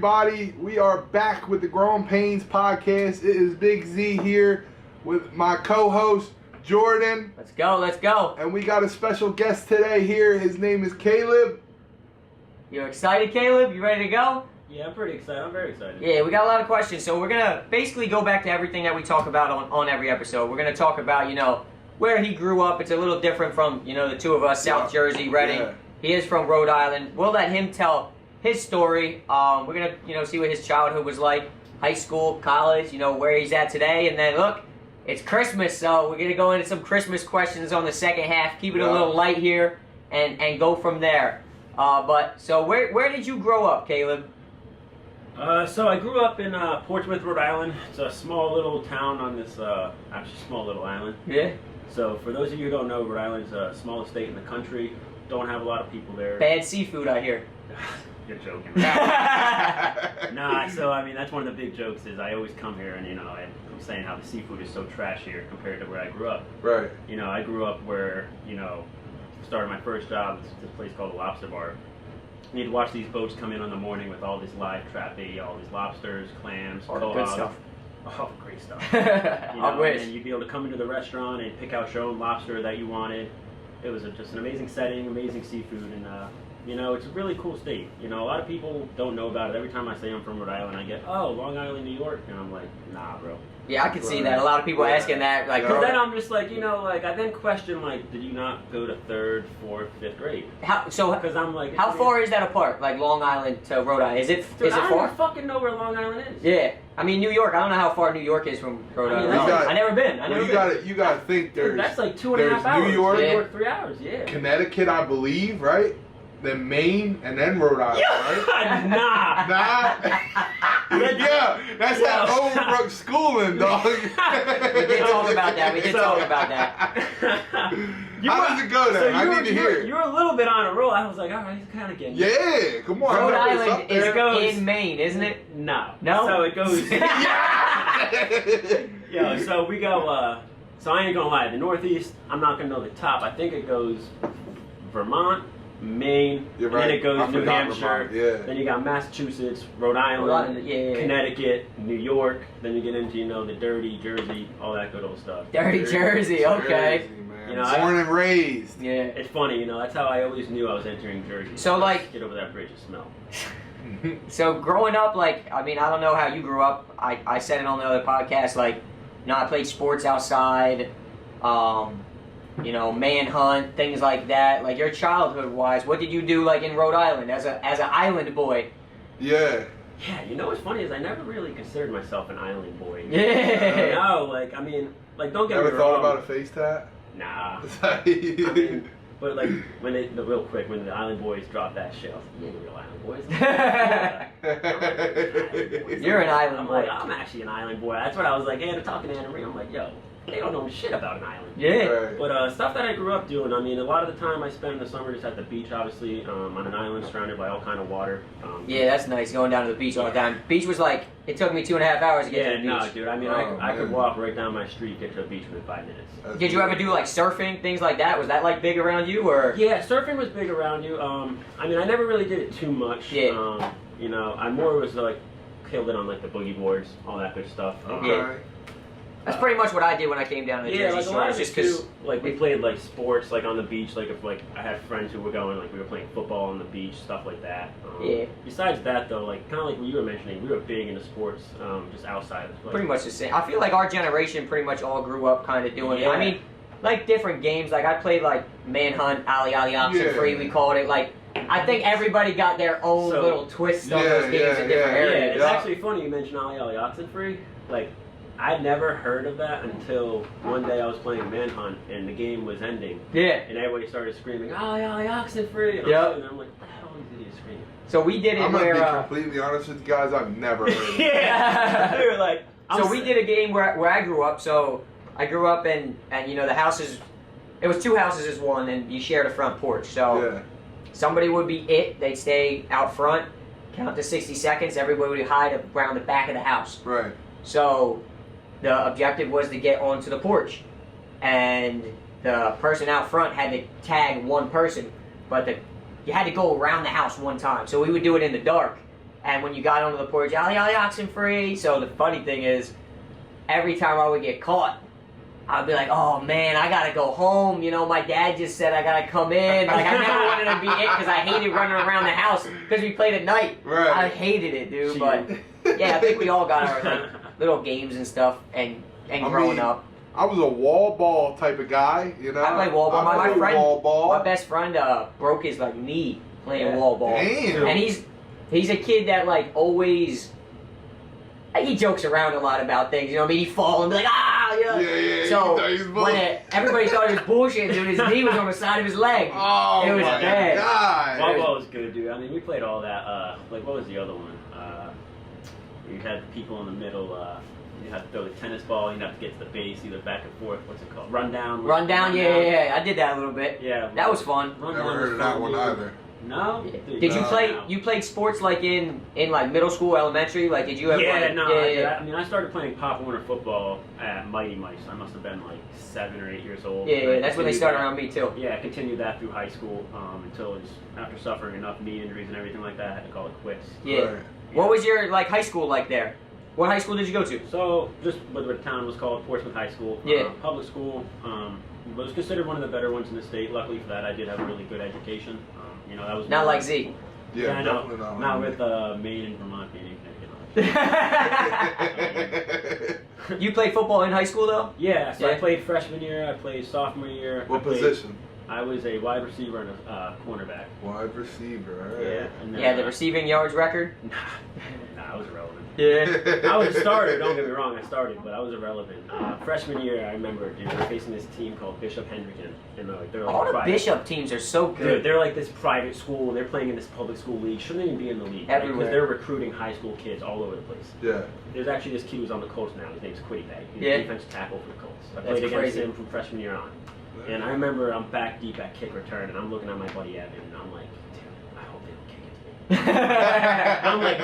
everybody? We are back with the Growing Pains podcast. It is Big Z here with my co-host Jordan. Let's go. And we got a special guest today here. His name is Caleb. You excited, Caleb? You ready to go? Yeah, I'm pretty excited. I'm very excited. Yeah, we got a lot of questions. So we're going to basically go back to everything that we talk about on every episode. We're going to talk about, where he grew up. It's a little different from, the two of us, South Jersey, Reading. Yeah. He is from Rhode Island. We'll let him tell his story. We're going to, see what his childhood was like, high school, college, where he's at today. And then, look, it's Christmas, so we're going to go into some Christmas questions on the second half. Keep it a little light here and go from there. So where did you grow up, Caleb? So I grew up in Portsmouth, Rhode Island. It's a small little town on this, actually small little island. Yeah. So for those of you who don't know, Rhode Island's the smallest state in the country. Don't have a lot of people there. Bad seafood, I hear. You're joking. Nah, so I mean, that's one of the big jokes is I always come here and, I'm saying how the seafood is so trash here compared to where I grew up. Right. I grew up where, started my first job at this place called the Lobster Bar. You'd watch these boats come in the morning with all this live trap bait, all these lobsters, clams, good stuff. Oh, great stuff. I wish. And you'd be able to come into the restaurant and pick out your own lobster that you wanted. It was just an amazing setting, amazing seafood, and it's a really cool state. A lot of people don't know about it. Every time I say I'm from Rhode Island, I get, oh, Long Island, New York, and I'm like, nah, bro. Yeah, I can see that. A lot of people asking that, like. Because then I'm just like, I then question, like, did you not go to 3rd, 4th, 5th grade? Because I'm like, how far is that apart? Like Long Island to Rhode Island? Is it I far? don't fucking know where Long Island is. Yeah, I mean New York. I don't know how far New York is from Rhode Island. I've never been. You gotta think there's. Dude, that's like 2.5 hours. New York, New York, 3 hours. Yeah. Connecticut, I believe, right? Then Maine, and then Rhode Island, right? Nah. Yeah, that's that Overbrook schooling, dog. We did talk about that. How does it go then? I need to hear it. You were a little bit on a roll. I was like, all right, he's kind of getting it. Yeah, come on. Rhode Island is in Maine, isn't it? No. No? So it goes... Yo, so we go... So I ain't gonna lie. The Northeast, I'm not gonna know the top. I think it goes Vermont, Maine, and then it goes New Hampshire. Yeah. Then you got Massachusetts, Rhode Island, Connecticut, New York. Then you get into the dirty Jersey, all that good old stuff. Dirty Jersey, okay. Jersey, born and raised. Yeah. It's funny, that's how I always knew I was entering Jersey. So like, get over that bridge of smell. So growing up, I don't know how you grew up. I said it on the other podcast. I played sports outside. Manhunt, things like that. Like your childhood-wise, what did you do in Rhode Island as an island boy? Yeah. Yeah, what's funny is I never really considered myself an island boy. Yeah. No, don't get me wrong. Never thought about a face tat? Nah. I mean, but real quick, when the Island Boys dropped that shit, I was like, you're real Island Boys. You're an island boy. I'm actually an island boy. That's what I was like, they're talking to Anna Marie. I'm like, yo, they don't know shit about an island. Yeah. Right. But stuff that I grew up doing, a lot of the time I spend in the summer just at the beach, obviously, on an island surrounded by all kind of water. Yeah, that's nice, going down to the beach all the time. Beach was it took me 2.5 hours to get to the beach. Yeah, no, dude, I could walk right down my street, get to a beach within 5 minutes. Did you ever do surfing, things like that? Was that big around you, or? Yeah, surfing was big around you. I never really did it too much. Yeah. I more was killed it on the boogie boards, all that good stuff. Okay. Yeah. That's pretty much what I did when I came down to the Jersey Shore. Just because we played sports on the beach. If I had friends who were going, we were playing football on the beach, stuff like that. Yeah. Besides that though, kind of like what you were mentioning, we were big into sports, just outside of pretty much the same. I feel like our generation pretty much all grew up kind of doing it. I mean, different games. I played Manhunt, Ollie Oxen Free, we called it. I think everybody got their own little twist on those games in different areas. Yeah, it's actually funny you mentioned Ollie Oxen Free. I'd never heard of that until one day I was playing Manhunt and the game was ending. Yeah. And everybody started screaming, Ollie Oxen Free. And I'm like, what the hell is he screaming? So we did it I'm going to be completely honest with you guys, I've never heard of it. Yeah. They were we did a game where I grew up. So I grew up and the houses, it was 2 houses as one, and you shared a front porch. So somebody would be they'd stay out front, count to 60 seconds, everybody would hide around the back of the house. Right. So the objective was to get onto the porch, and the person out front had to tag one person, but you had to go around the house one time. So we would do it in the dark, And when you got onto the porch, ollie, oxen free. So the funny thing is, every time I would get caught, I'd be like, oh man, I gotta go home. You know, my dad just said I gotta come in. Like, I never wanted to be in because I hated running around the house because we played at night. Right. I hated it, dude. But yeah, I think we all got our like, little games and stuff and growing up. I was a wall ball type of guy, you know. I played wall ball. My friend, wall ball. my best friend, broke his like knee playing wall ball. Damn. And he's a kid that like always. He jokes around a lot about things, you know what I mean? He'd fall and be like, ah, you know? Yeah. So when everybody thought he was bullshit, dude, his knee was on the side of his leg. Oh, it was my bad. God. Wall ball was good, dude. I mean, we played all that. Like, what was the other one? You had people in the middle. You had to throw the tennis ball. You'd have to get to the base, either back and forth. What's it called? Rundown. Rundown, yeah. I did that a little bit. Yeah. That was fun. Never heard of that one either. No? Did you play? You played sports like in like middle school, elementary? Like, did you ever? I mean, I started playing Pop Warner football at Mighty Mice. I must have been like 7 or 8 years old. Yeah, that's when they started around me too. Yeah, I continued that through high school until it was, after suffering enough knee injuries and everything like that, I had to call it quits. Yeah. Right. What was your like high school like there? What high school did you go to? So, just what the town was called, Portsmouth High School. Yeah. Public school. Was considered one of the better ones in the state. Luckily for that, I did have a really good education. You know, that was Not like Z. Yeah, I know. definitely Not with Maine and Vermont being in Connecticut. You played football in high school though? Yeah, so I played freshman year, I played sophomore year. What position? I was a wide receiver and a cornerback. Wide receiver, alright. Yeah. And then, Yeah, the receiving yards record? Nah, I was irrelevant. Yeah. I was a starter, don't get me wrong, I started, but I was irrelevant. Freshman year, I remember, dude, we were facing this team called Bishop Hendricken. And they're like All the private. Bishop teams are so good. Dude, they're like this private school, they're playing in this public school league, shouldn't even be in the league. Everywhere. Because they're recruiting high school kids all over the place. Yeah. There's actually this kid who's on the Colts now, his name's Quiddy Bag. He's Yeah. a defensive tackle for the Colts. I That's played against crazy. him from freshman year on. And I remember I'm back deep at kick return, and I'm looking at my buddy Evan, and I'm like, dude, I hope they don't kick it to me. I'm like,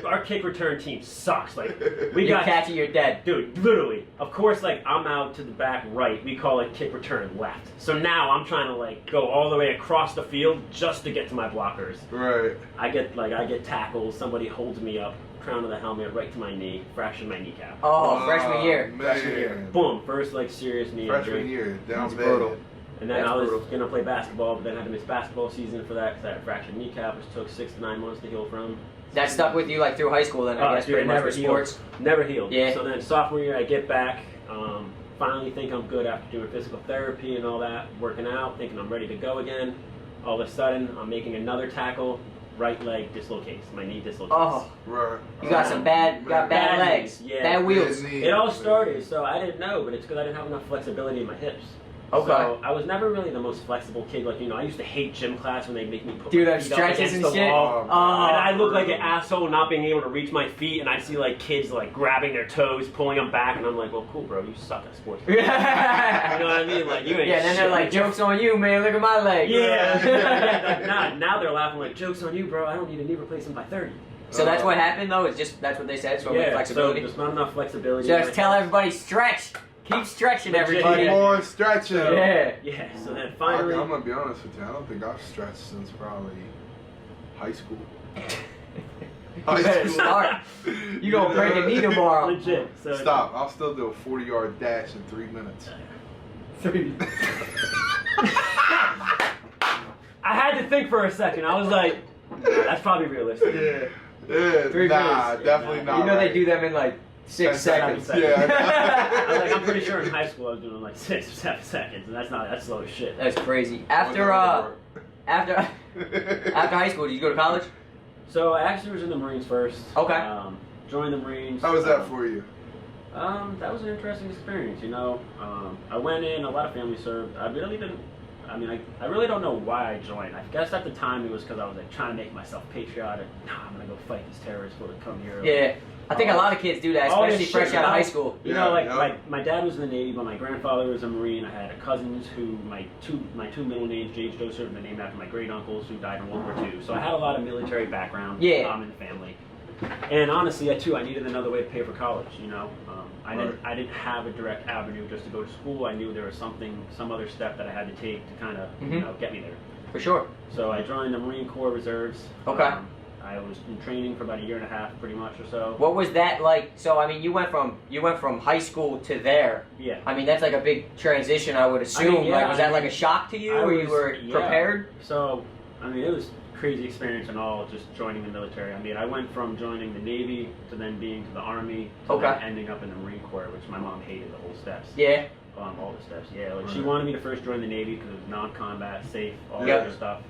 our kick return team sucks. Like, we You got catch it, you're dead. dude, literally. Of course, like I'm out to the back right. We call it kick return left. So now I'm trying to like go all the way across the field just to get to my blockers. Right. I get tackled. Somebody holds me up, crown of the helmet right to my knee, fractured my kneecap. Oh, freshman year. Man. Freshman year, boom, first like serious knee Freshman injury. year, down That's bad. brutal. And then That's I was brutal. gonna play basketball, but then I had to miss basketball season for that because I had a fractured kneecap, which took 6 to 9 months to heal from. That stuck with you like through high school then, I guess, Dude, pretty much never for healed. sports. Never healed. Yeah. So then sophomore year, I get back. Finally think I'm good after doing physical therapy and all that, working out, thinking I'm ready to go again. All of a sudden, I'm making another tackle. Right leg dislocates. My knee dislocates. Oh, Right. you got some bad Bad legs, knees, yeah. bad wheels. Bad knees. It all started, so I didn't know, but it's because I didn't have enough flexibility in my hips. Okay. So I was never really the most flexible kid. Like, you know, I used to hate gym class when they make me put Do my those feet up stretches against and the shit? wall. Oh. And I look like an asshole not being able to reach my feet, and I see like kids like grabbing their toes, pulling them back, and I'm like, well, cool, bro, you suck at sports. You know what I mean? Like, you ain't Yeah, then they're shit. like, joke's on you, man, look at my leg. Yeah. now they're laughing like, joke's on you, bro. I don't need a knee replacement by 30. So that's what happened though, it's just, that's what they said, so Yeah, flexibility. so there's not enough flexibility. Just tell everybody, stretch. Keep stretching, Legit, everybody. Keep on stretching. Yeah. Yeah. So then I'm finally. gonna be honest with you. I don't think I've stretched since probably high school. You better start. You gonna break a knee tomorrow. Legit. So Stop. I'll still do a 40-yard dash in 3 minutes. 3. I had to think for a second. I was like, that's probably realistic. Yeah, 3 nah, minutes. definitely not. You know right. they do them in like 6 seconds. Yeah. I was like, I'm pretty sure in high school I was doing like 6 or 7 seconds, and that's slow as shit. That's crazy. After high school, did you go to college? So I actually was in the Marines first. Okay. Joined the Marines. How was that for you? That was an interesting experience, you know. I went in, a lot of families served. I really don't know why I joined. I guess at the time it was because I was like trying to make myself patriotic. Nah, I'm gonna go fight these terrorists who would come here. Yeah. I think a lot of kids do that, All this especially fresh shit, out of you know? high school. You Yeah, know, like yeah. my dad was in the Navy, but my grandfather was a Marine. I had cousins who my two middle names, J.H. Joseph, and they're named after my great uncles who died in World War II. So I had a lot of military background in the family. And honestly, I needed another way to pay for college. You know, I didn't have a direct avenue just to go to school. I knew there was some other step that I had to take to kind of you know get me there. For sure. So I joined the Marine Corps Reserves. Okay. I was in training for about a year and a half, pretty much or so. What was that like? So I mean, you went from high school to there. Yeah. I mean, that's like a big transition, I would assume. Like, was that like a shock to you, or you were prepared? So, I mean, it was a crazy experience and all, just joining the military. I mean, I went from joining the Navy to then being to the Army to then ending up in the Marine Corps, which my mom hated the whole steps. Yeah. All the steps. Yeah, like she wanted me to first join the Navy because it was non-combat, safe, all that good stuff.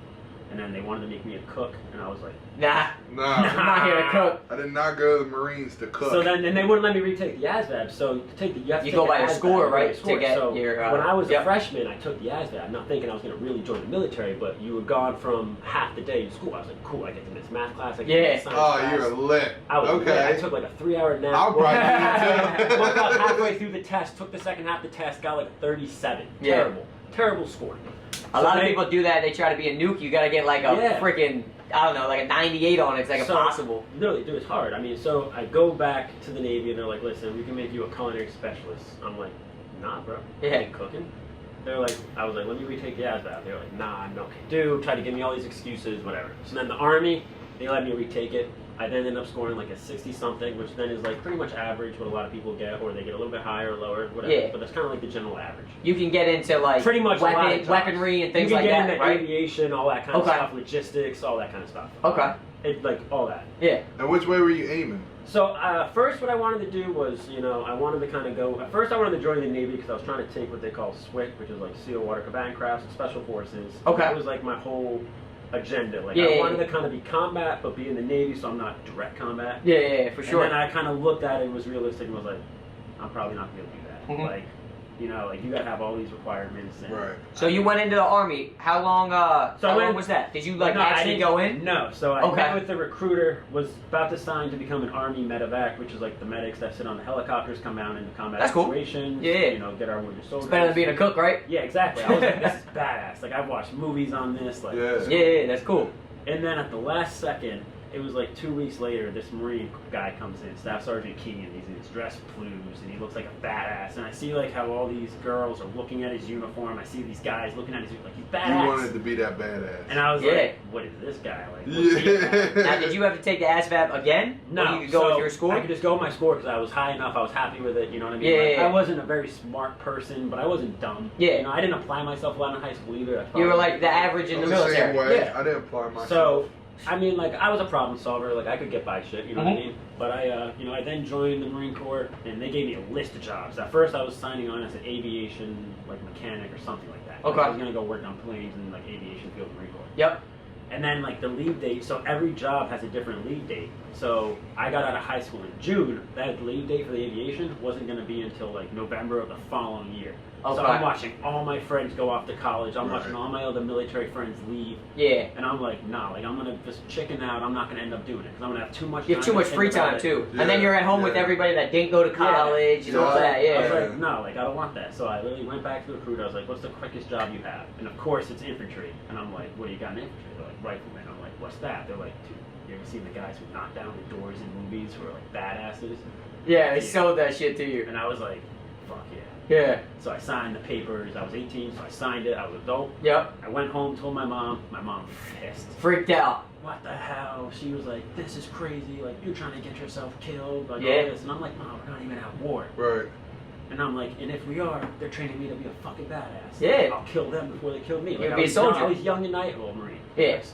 And then they wanted to make me a cook, and I was like, nah, nah, I'm not here to cook. I did not go to the Marines to cook. So then, and they wouldn't let me retake the ASVAB. So to take the, you go by your score, right? To get so your. When I was a freshman, I took the ASVAB, not thinking I was going to really join the military. But you were gone from half the day in school. I was like, cool, I get to miss math class. I get to miss science class. You're lit. I was lit. I took like a 3-hour nap. I'll probably do it too. Woke up halfway through the test, took the second half of the test, got like a 37. Terrible score. A lot of people do that. They try to be a nuke. You got to get like a freaking, I don't know, like a 98 on it. It's like impossible. Literally, dude, it's hard. I mean, so I go back to the Navy and they're like, listen, we can make you a culinary specialist. I'm like, nah, bro. I ain't cooking. They're like, I was like, let me retake the ASVAB. They were like, nah, no can do. Try to give me all these excuses, whatever. So then the Army, they let me retake it. I then end up scoring like a 60-something, which then is like pretty much average what a lot of people get, or they get a little bit higher or lower, whatever. Yeah. But that's kind of like the general average. You can get into like pretty much weaponry and things like that, right? You can get into aviation, all that kind of stuff, logistics, all that kind of stuff. Okay. Like all that. Yeah. And which way were you aiming? So first, what I wanted to do was, I wanted to kind of go. At first, I wanted to join the Navy because I was trying to take what they call SWCC, which is like SEAL Water Command Crafts and Special Forces. Okay. That was like my whole agenda. Like I wanted to kind of be combat, but be in the Navy, so I'm not direct combat. Yeah, for sure. And then I kind of looked at it, was realistic, and was like, I'm probably not going to do that. Like, like you got to have all these requirements. And, So you went into the Army. How long? How long was that? Did you like actually go in? No. So I met with the recruiter. Was about to sign to become an Army medevac, which is like the medics that sit on the helicopters, come out into combat situations. Yeah. Get our wounded soldiers. It's better than being a cook, right? Yeah, exactly. I was like, this is badass. Like I've watched movies on this. Like, yeah, that's cool. And then at the last second, it was like 2 weeks later, this Marine guy comes in, Staff Sergeant Keegan. He's in his dress blues, and he looks like a badass. And I see like how all these girls are looking at his uniform. I see these guys looking at his like he's badass. You wanted to be that badass. And I was like, what is this guy like? What's he about? Now, did you have to take the ASVAB again? No. Or you could go with your score? I could just go with my score because I was high enough. I was happy with it. You know what I mean? Yeah. I wasn't a very smart person, but I wasn't dumb. Yeah. I didn't apply myself a lot in high school either. You were like the average in the military. Yeah. I didn't apply myself. So, I mean, like, I was a problem solver. Like, I could get by shit, you know what I mean? But I then joined the Marine Corps, and they gave me a list of jobs. At first, I was signing on as an aviation, like, mechanic or something like that. Okay. Like, I was going to go work on planes in, like, aviation field Marine Corps. Yep. And then, like, the leave date, so every job has a different leave date. So, I got out of high school in June. That leave date for the aviation wasn't going to be until, like, November of the following year. Okay. So I'm watching all my friends go off to college. I'm watching all my other military friends leave. Yeah. And I'm like, nah, like I'm gonna just chicken out. I'm not gonna end up doing it because I'm gonna have too much. You have too much free time too, Yeah, and then you're at home with everybody that didn't go to college and all that. Yeah. I was like, no, like I don't want that. So I literally went back to the recruiter. I was like, what's the quickest job you have? And of course it's infantry. And I'm like, what do you got in infantry? They're like, rifleman. I'm like, what's that? They're like, dude, you ever seen the guys who knock down the doors in movies who are like badasses? Yeah, they sold that shit to you. And I was like, fuck yeah. Yeah. So I signed the papers. I was 18, so I signed it. I was adult. Yep. I went home, told my mom. My mom was pissed. Freaked out. What the hell? She was like, this is crazy. Like, you're trying to get yourself killed. Like, all this. And I'm like, Mom, we're not even at war. Right. And I'm like, and if we are, they're training me to be a fucking badass. Yeah. I'll kill them before they kill me. Like, You'll be a soldier. I was young and naive. Well, Marine. Yes.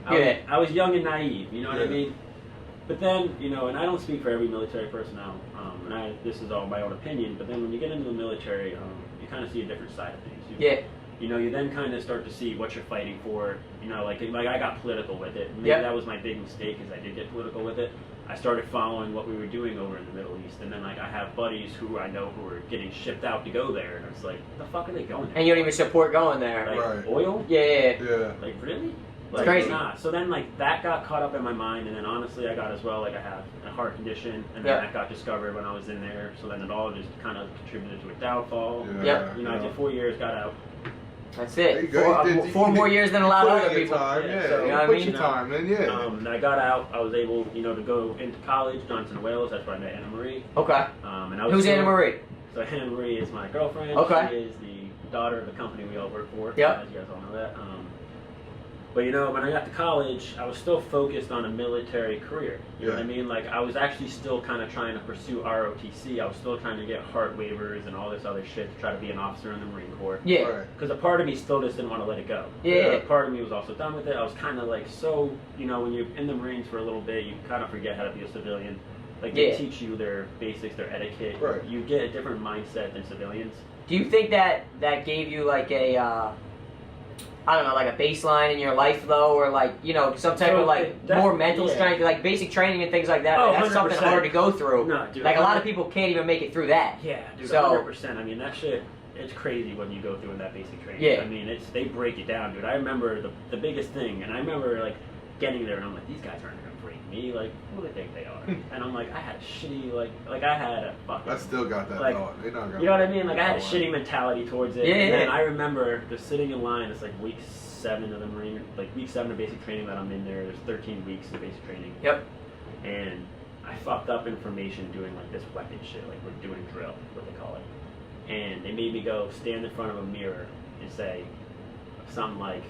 I was young and naive. You know what I mean? But then, and I don't speak for every military personnel, and this is all my own opinion, but then when you get into the military, you kind of see a different side of things. You then kind of start to see what you're fighting for. Like I got political with it. Maybe that was my big mistake, is I did get political with it. I started following what we were doing over in the Middle East, and then like I have buddies who I know who are getting shipped out to go there, and it's like, what the fuck are they going there? And you don't even support going there. Like, oil? Yeah. Like, really? It's crazy. Nah. So then, like, that got caught up in my mind, and then honestly, I got as well, like, I have a heart condition, and then that got discovered when I was in there, so then it all just kind of contributed to a downfall. I did 4 years, got out. That's it. Four more years than a lot of other people. Time, So, you know what I mean? Time, then, and I got out, I was able, to go into college, Johnson, Wales, that's where I met Anna Marie. Okay. And I was Who's Anna Marie? So Anna Marie is my girlfriend. Okay. She is the daughter of the company we all work for. Yep. You guys all know that. But you know, when I got to college, I was still focused on a military career. You know what I mean? Like I was actually still kind of trying to pursue ROTC. I was still trying to get heart waivers and all this other shit to try to be an officer in the Marine Corps. Yeah. Because a part of me still just didn't want to let it go. Yeah. A part of me was also done with it. I was kind of like so, you know, when you're in the Marines for a little bit, you kind of forget how to be a civilian. Like they teach you their basics, their etiquette. Right. You get a different mindset than civilians. Do you think that gave you like a I don't know, like a baseline in your life though, or like, you know, some type of like more mental strength, like basic training and things like that? Oh, that's 100%. something hard to go through. No, dude, like a lot of people can't even make it through that. Yeah, dude, so, 100%. I mean, that shit, it's crazy when you go through in that basic training. Yeah. I mean, they break it down, dude. I remember the biggest thing, and I remember like getting there, and I'm like, these guys aren't gonna break me. Like, who do they think they are? And I'm like, I had a shitty, like I had a fucking. I still got that like, thought. They're not gonna. You know what I mean? Like I had a shitty mentality towards it. Yeah, and then yeah. I remember just sitting in line. It's like week 7 of the Marine, like week 7 of basic training that I'm in there. There's 13 weeks of basic training. Yep. And I fucked up information doing like this weapon shit, like we're doing drill, what they call it. And they made me go stand in front of a mirror and say something like,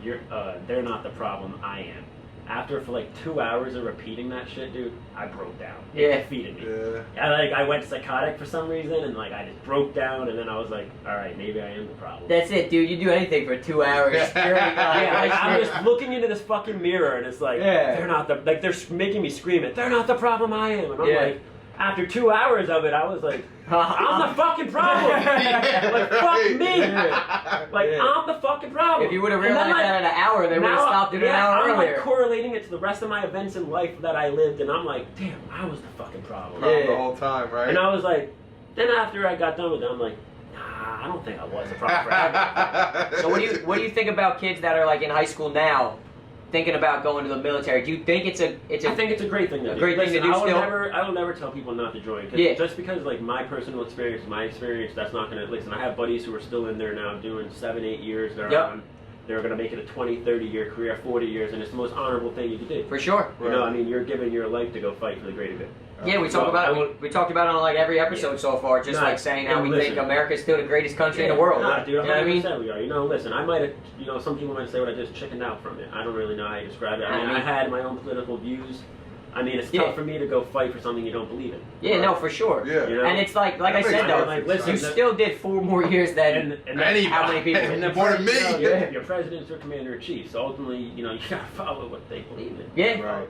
they're not the problem, I am. After for like 2 hours of repeating that shit, dude, I broke down. It defeated me. Yeah. I went psychotic for some reason, and like I just broke down, and then I was like, all right, maybe I am the problem. That's it, dude. You do anything for 2 hours. I'm just looking into this fucking mirror, and it's like, they're not the, like they're making me scream it. They're not the problem, I am. And I'm like, after 2 hours of it, I was like, I'm the fucking problem. Like, fuck me. Like, I'm the fucking problem. If you would have realized that in an hour, they would have stopped it an hour I'm earlier. like correlating it to the rest of my events in life that I lived, and I'm like, damn, I was the fucking problem. The whole time, right? And I was like, then after I got done with it, I'm like, nah, I don't think I was the problem forever. So what do you think about kids that are like in high school now, thinking about going to the military? Do you think it's a I think it's a great thing to do. Great thing to do still? I will never tell people not to join. Cause just because like my personal experience, that's not going to, listen, I have buddies who are still in there now doing 7-8 years. They're going to make it a 20, 30-year career, 40 years, and it's the most honorable thing you can do. For sure. You know, I mean, you're giving your life to go fight for the greater good. Yeah, we talked about it. We talked about it on like every episode so far, just like saying how we think America's still the greatest country in the world. Nah, dude, 100% you know what I mean? we are. You know, listen, I might have, you know, some people might say what I just chickened out from it. I don't really know how you describe it. I mean, I had my own political views. I mean, it's tough for me to go fight for something you don't believe in. Yeah, no, for sure. Yeah. You know? And it's like I said though, like, listen, you still did 4 more years than how many people? And more than me. Your president's your commander-in-chief, so ultimately, you know, you gotta follow what they believe in. Yeah. Right.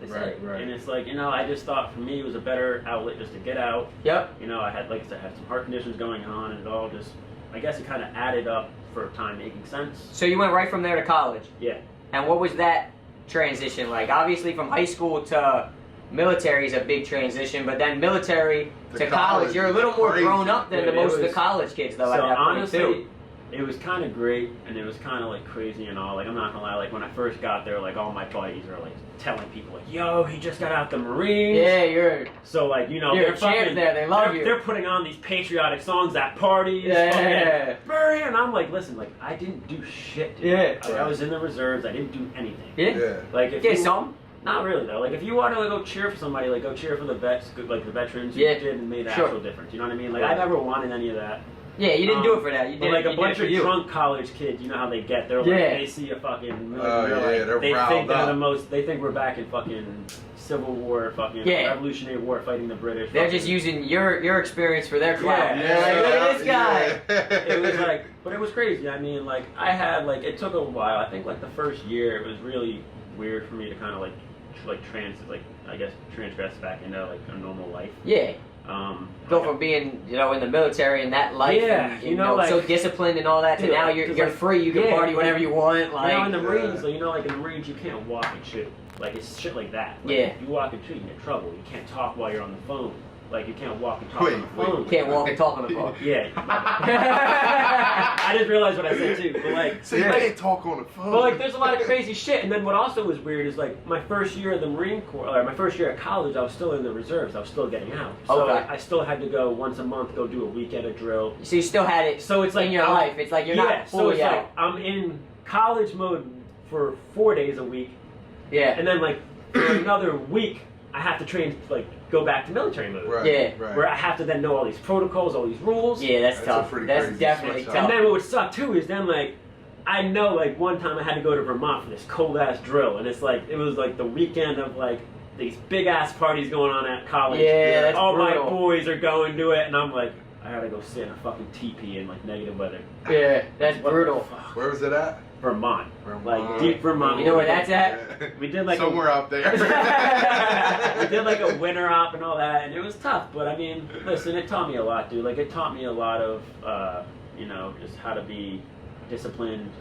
And it's like, you know, I just thought for me it was a better outlet just to get out. Yep. You know, I had, like I said, had some heart conditions going on, and it all just, I guess it kind of added up for time making sense. So you went right from there to college. Yeah. And what was that transition like? Obviously, from high school to military is a big transition, but then military to college, you're a little more grown up than most of the college kids, though. So at that point honestly, too. it was kind of great, and it was kind of like crazy and all. Like, I'm not gonna lie, like when I first got there, like all my buddies are like telling people like, "Yo, he just got out the Marines." Yeah, you're. So like, you know, you're they're a champ fucking, there. They love you. They're putting on these patriotic songs at parties. Yeah. Fucking, and I'm like, listen, like I didn't do shit. Dude. Yeah. I was in the reserves. I didn't do anything. Yeah. Like if Get you, some. Not really though. Like if you want to go cheer for somebody, like go cheer for the vets, like the veterans who did and made the actual difference. You know what I mean? Like I never wanted any of that. Yeah, you didn't do it for that. You did like it, a bunch of drunk college kids. You know how they get? They're like they see a fucking. they're they riled think they're up. the most. They think we're back in fucking Civil War, fucking Revolutionary War, fighting the British. They're just using your experience for their clout. Yeah. Like, look at this guy. It was like, but it was crazy. I mean, like I had like it took a while. I think like the first year it was really weird for me to kind of transgress back into like a normal life. Yeah. Go from being, you know, in the military and that life, and, you know, like, so disciplined and all that, to now you're free. You can party whenever you want. Like, you know, in the Marines, like, you know, like in the Marines, you can't walk and shoot. Like it's shit like that. Like, if you walk and shoot, you get in trouble. You can't talk while you're on the phone. Like you can't walk and talk on the phone. You can't walk and talk on the phone. Yeah. I just realized what I said too. But like, so you can't talk on the phone. But like, there's a lot of crazy shit. And then what also was weird is like my first year of the Marine Corps, or my first year at college, I was still in the reserves. I was still getting out. So I still had to go once a month, go do a weekend of drill. So you still had it. So it's like in your life. It's like you're not fully out. Like I'm in college mode for 4 days a week. Yeah. And then like for another week, I have to train, like, go back to military mode. Right. Where I have to then know all these protocols, all these rules. Yeah, that's tough. That's definitely tough. And then what would suck too is then like, I know, like, one time I had to go to Vermont for this cold-ass drill, and it's like, it was like the weekend of, like, these big-ass parties going on at college. Yeah, that's all brutal. my boys are going to it, and I'm like, I gotta go sit in a fucking teepee in, like, negative weather. Yeah, that's What brutal. the fuck? Where was it at? Vermont. Vermont. Like, deep Vermont. You know where that's at? Yeah. We did, like, somewhere out there. we did like a winter op and all that, and it was tough. But I mean, listen, it taught me a lot, dude. Like, it taught me a lot of, you know, just how to be disciplined.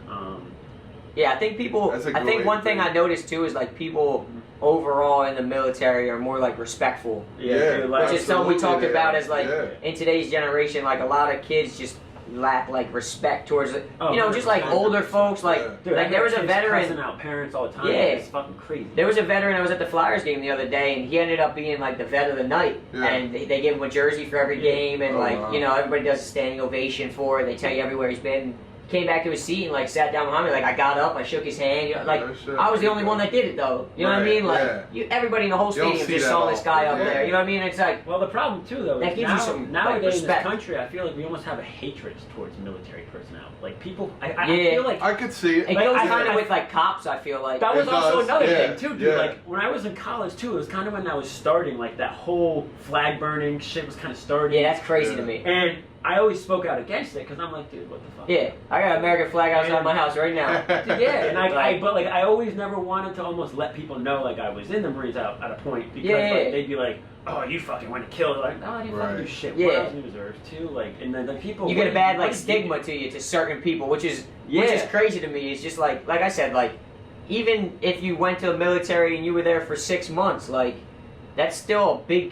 Yeah, I think people. That's a I good think way one to thing put it. I noticed too is like people overall in the military are more like respectful, Yeah, dude, like, which is something we talked absolutely, about yeah. as like Yeah. in today's generation, like a lot of kids just lack like respect towards it. Oh, You know, just like 100%. older folks. Like, Yeah. dude, like there was a cussing veteran. out parents all the time. Yeah. It's fucking crazy. There was a veteran. I was at the Flyers game the other day, and he ended up being like the vet of the night. Yeah. And they gave him a jersey for every Yeah. game, and Oh, like wow. you know, everybody does a standing ovation for it. They tell you everywhere he's been. Came back to his seat and like sat down behind me. Like I got up, I shook his hand. You know, like Oh, shit. I was the only one that did it though. You know what I Right, mean? Like yeah. everybody in the whole You don't stadium see just that saw this guy up often. there. Yeah. You know what I mean? It's like Well, the problem too, though, That is gives you some, nowadays like, in respect. this country, I feel like we almost have a hatred towards military personnel. Like people, I Yeah. feel like I could see it. it Like, goes I- kind of I- with like cops. I feel like that was It also does, another yeah, thing too, dude. yeah. Like when I was in college too, it was kind of when I was starting, like that whole flag burning shit was kind of starting. yeah, that's crazy Yeah. to me. And I always spoke out against it because I'm like, dude, what the fuck? Yeah, I got an American flag outside my house right now. Dude, yeah, and Like- but like I always never wanted to almost let people know like I was in the Marines out at a point because Yeah. like they'd be like, oh, you fucking went to kill. Like, no, I didn't fucking do Right. shit. Yeah. What else in the reserves too? Like, and then the people You get a bad like what did stigma you to you to certain people, which is Yeah. crazy to me. It's just like I said, like even if you went to the military and you were there for 6 months, like that's still a big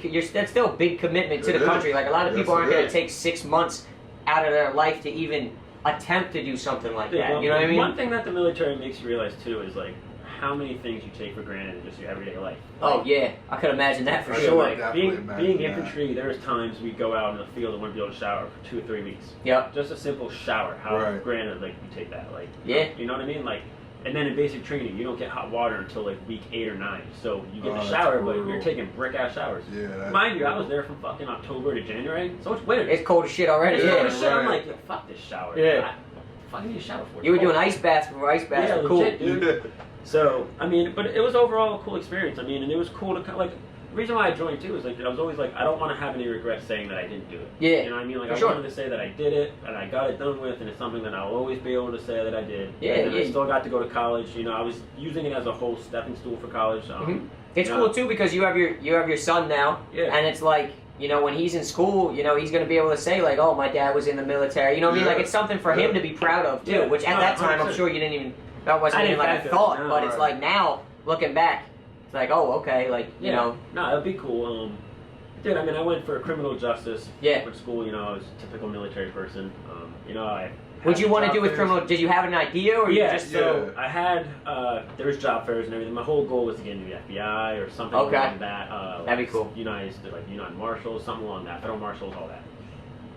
commitment to It the is. country. Like a lot of Yes, people aren't it going to is. take 6 months out of their life to even attempt to do something like Yeah, that. You know what I mean? One thing that the military makes you realize too is like how many things you take for granted in just your everyday life. Oh yeah, I could imagine that for I Yeah, sure. like Definitely being imagine that. infantry, there's times we go out in the field and wouldn't be able to shower for 2 or 3 weeks. Yep. Just a simple shower. How Right. granted, like you take that, like Yeah. you know what I mean, like. And then in basic training, you don't get hot water until like week 8 or 9. So you get Oh, the that's shower, but brutal. you're taking brick ass showers. Yeah, that's Mind you, I was brutal. there from fucking October to January, so it's winter. It's cold as shit already. It's Yeah. cold as shit. I'm right. like, fuck this shower. Yeah. I fucking need a shower for it. You were It's cold. doing ice baths before ice baths Yeah, were cool. legit, dude. So, I mean, but it was overall a cool experience. I mean, and it was cool to like. The reason why I joined too is like I was always like I don't want to have any regrets saying that I didn't do it. Yeah, You know what I mean? Like for I sure. wanted to say that I did it and I got it done with, and it's something that I'll always be able to say that I did. Yeah, and then I yeah. still got to go to college. You know, I was using it as a whole stepping stool for college. Mhm. It's Yeah. cool too because you have your son now, Yeah. and it's like you know when he's in school, you know he's gonna be able to say like, oh, my dad was in the military. You know what I mean? Yeah. Like it's something for him Yeah. to be proud of too. Yeah. Which at No, that time I'm 100%. sure you didn't even that wasn't I even didn't like a factor it, thought. no, But it's right. like now looking back, it's like oh okay, like you know No, it'd be cool. Dude, I mean, I went for criminal justice. Yeah. For school, you know, I was a typical military person. You know, I. what you want to job do with fairs. criminal? Did you have an idea or Yeah, you just so Yeah. I had there was job fairs and everything. My whole goal was to get into the FBI or something Okay. along that. That'd be cool. United Marshals, something along that. Federal Marshals, all that.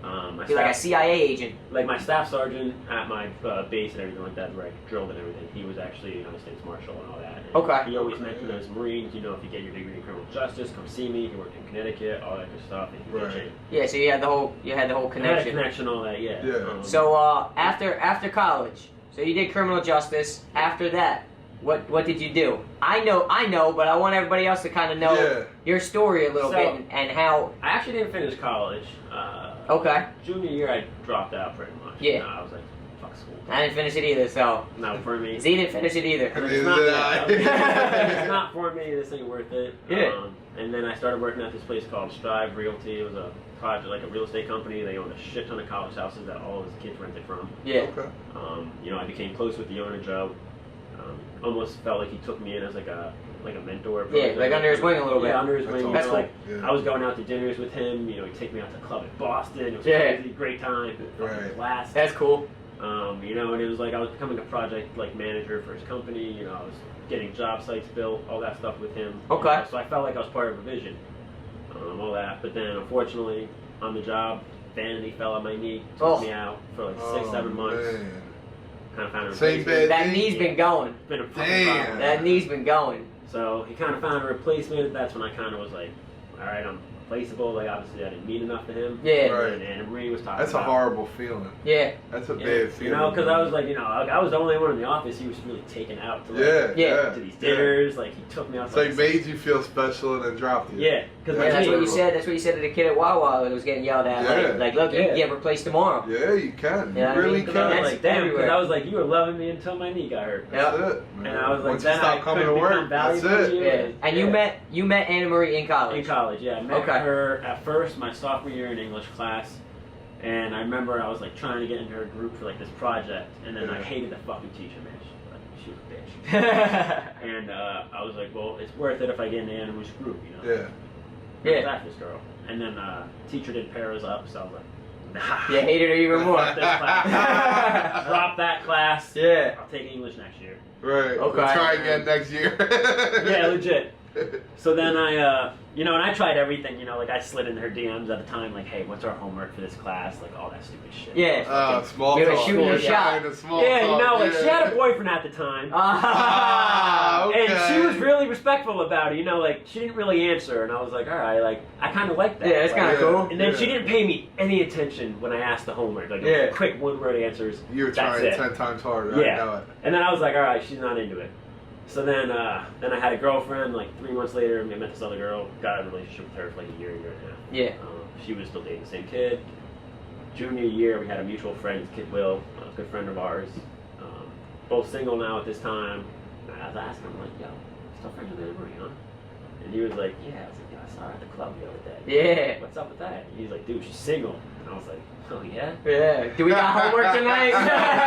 My be like a staff, CIA agent? like my staff sergeant at my base and everything like that, where I drilled and everything. He was actually a United States Marshal and all that. And Okay. He always mentioned as Marines, you know, if you get your degree in criminal justice, come see me. He worked in Connecticut, all that good stuff. And he did Right. shit. Yeah, so you had the whole I had a connection. connection, all that, yeah. Yeah. So after college, so you did criminal justice. After that, what did you do? I know, but I want everybody else to kind of know Yeah. your story a little So- bit and how. I actually didn't finish college. Okay, Junior year, I dropped out pretty much. Yeah. I was like, fuck school. I didn't finish it either, so Not for me. Z didn't finish it either. Neither It's not, did I. it's not for me. This ain't worth it. Yeah. And then I started working at this place called Strive Realty. It was a project, like a real estate company. They owned a shit ton of college houses that all of his kids rented from. Yeah, Okay. You know, I became close with the owner, Joe. Almost felt like he took me in as like a mentor. Yeah, like under his wing a little bit. Yeah, under his That's wing. You awesome. know, like Yeah. I was going out to dinners with him. You know, he'd take me out to a club in Boston. It was Yeah. crazy, great time. Fucking Right. blast. that's cool. You know, and it was like I was becoming a project like manager for his company. You know, I was getting job sites built, all that stuff with him. Okay. You know, so I felt like I was part of a vision, all that. But then, unfortunately, on the job, vanity fell on my knee, took Oh. me out for like Oh, 6-7 months. man. Kind of found a Same replacement. bed. That knee's been going. It's been a fucking Damn. problem. That knee's been going. So he kind of found a replacement. That's when I kind of was like, all right, I'm replaceable. Like obviously I didn't mean enough to him. Yeah. Right. And Anna Marie was talking. That's a about, horrible feeling. Yeah. That's a yeah, bad feeling. You know, because I was like, you know, I was the only one in the office. He was really taken out to like, Yeah. to these dinners. Like he took me out. It's like this- made you feel special and then dropped you. Yeah, because Yeah, that's what you terrible. said. That's what you said to the kid at Wawa that was getting yelled at. Yeah. Like, look, you Yeah. can get replaced tomorrow. Yeah, you can. Yeah, I You really mean, I was can. that's like, damn, because everywhere. I was like, you were loving me until my knee got hurt. Yeah. That's it. Man. And I was like, Once you then stop I coming to couldn't work, become that's valuable it. to you. Yeah. And you met Anna Marie in college. In college, yeah. I met Okay. her at first my sophomore year in English class. And I remember I was like trying to get into her group for like this project, and then I hated the fucking teacher, man. She was a bitch. And I was like, well, it's worth it if I get into Anna Marie's group, you know? Yeah. Yeah. That's this girl. And then teacher did pair us up, so I was like, nah. You hated her even more. Fuck this class. Drop that class. Yeah. I'll take English next year. Right. Okay. We'll try again next year. Yeah, legit. So then I, you know, and I tried everything, you know, like I slid into her DMs at the time, like, hey, what's our homework for this class? Like all that stupid shit. Yeah. Small You were talk. shooting your Yeah, shot. kinda small Yeah, talk, you know, like yeah. she had a boyfriend at the time. Ah, okay. And she was really respectful about it, you know, like she didn't really answer, and I was like, all right, like I kind of like that. Yeah, that's Like, kind of Yeah. cool. And then Yeah. she didn't pay me any attention when I asked the homework, like Yeah. quick one-word answers. You were That's trying it. 10 times harder. Yeah. I know it. And then I was like, all right, she's not into it. So then I had a girlfriend. Like 3 months later, I met this other girl. Got a relationship with her for like a year and a half. Yeah. She was still dating the same kid. Junior year, we had a mutual friend, Kid Will, a good friend of ours. Both single now at this time. And I was asking him, like, yo, still friends with Anna Marie, huh? And he was like, yeah. I was like, yeah, I saw her at the club the other day. Yeah. What's up with that? And he's like, dude, she's single. And I was like, oh yeah? Yeah. Do we got homework tonight?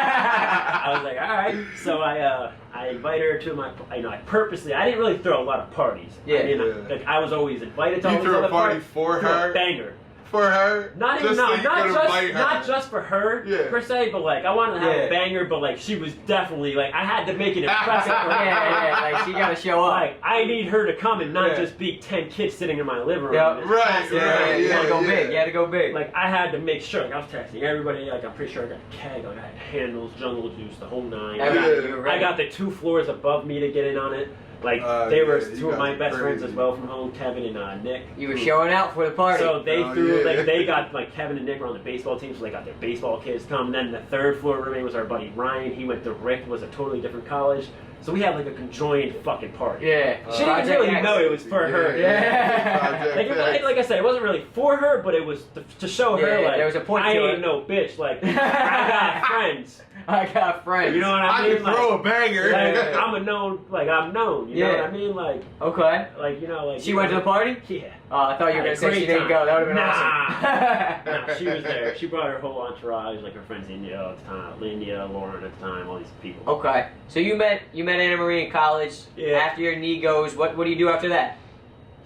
I was like, all right. So I invite her to my, you know, I didn't really throw a lot of parties. Yeah. I mean, Yeah. like, I was always invited to all You these threw a other party parties. for Threw a her? banger. For her? Not Just even, so no, you could invite her. not just for her, Yeah. per se, but like, I wanted to have Yeah. a banger, but like, she was definitely, like, I had to make it impressive for her. Yeah, like she gotta show up. Like, I need her to come and not Yeah. just be 10 kids sitting in my living room. Yep. It's Right, passive. Yeah, you gotta go yeah. big. You gotta go big. Like, I had to make sure, like, I was texting everybody, like, I'm pretty sure I got a keg, like, I had handles, jungle juice, the whole nine. Everybody, you were I ready. got the 2 floors above me to get in on it. Like, Oh, they were yeah, you 2 of my guys best are friends crazy. as well from home, Kevin and Nick. You were showing out for the party. So they Oh, threw, yeah. like, they got, like, Kevin and Nick were on the baseball team, so they got their baseball kids come. Then the 3rd floor roommate was our buddy Ryan. He went to Rick, was a totally different college. So we had, like, a conjoined fucking party. yeah. She didn't Project really X. know it was for her. Yeah. Project Like, X. like I said, it wasn't really for her, but it was to show her, Yeah, like, there was a point I to ain't it. no bitch. Like, I got friends. I got friends. You know what I I mean? can throw a banger. Like, I'm a known, like, I'm known. You know Yeah. what I mean? Okay. Like, you know, like. She you went to know, the party? Yeah. Oh, I thought you were Had gonna a say she great didn't go. That would have been Nah. awesome. No, she was there. She brought her whole entourage, like her friends India at the time, Lindia, Lauren at the time, all these people. Okay. So you met Anna Marie in college. Yeah. After your knee goes, what do you do after that?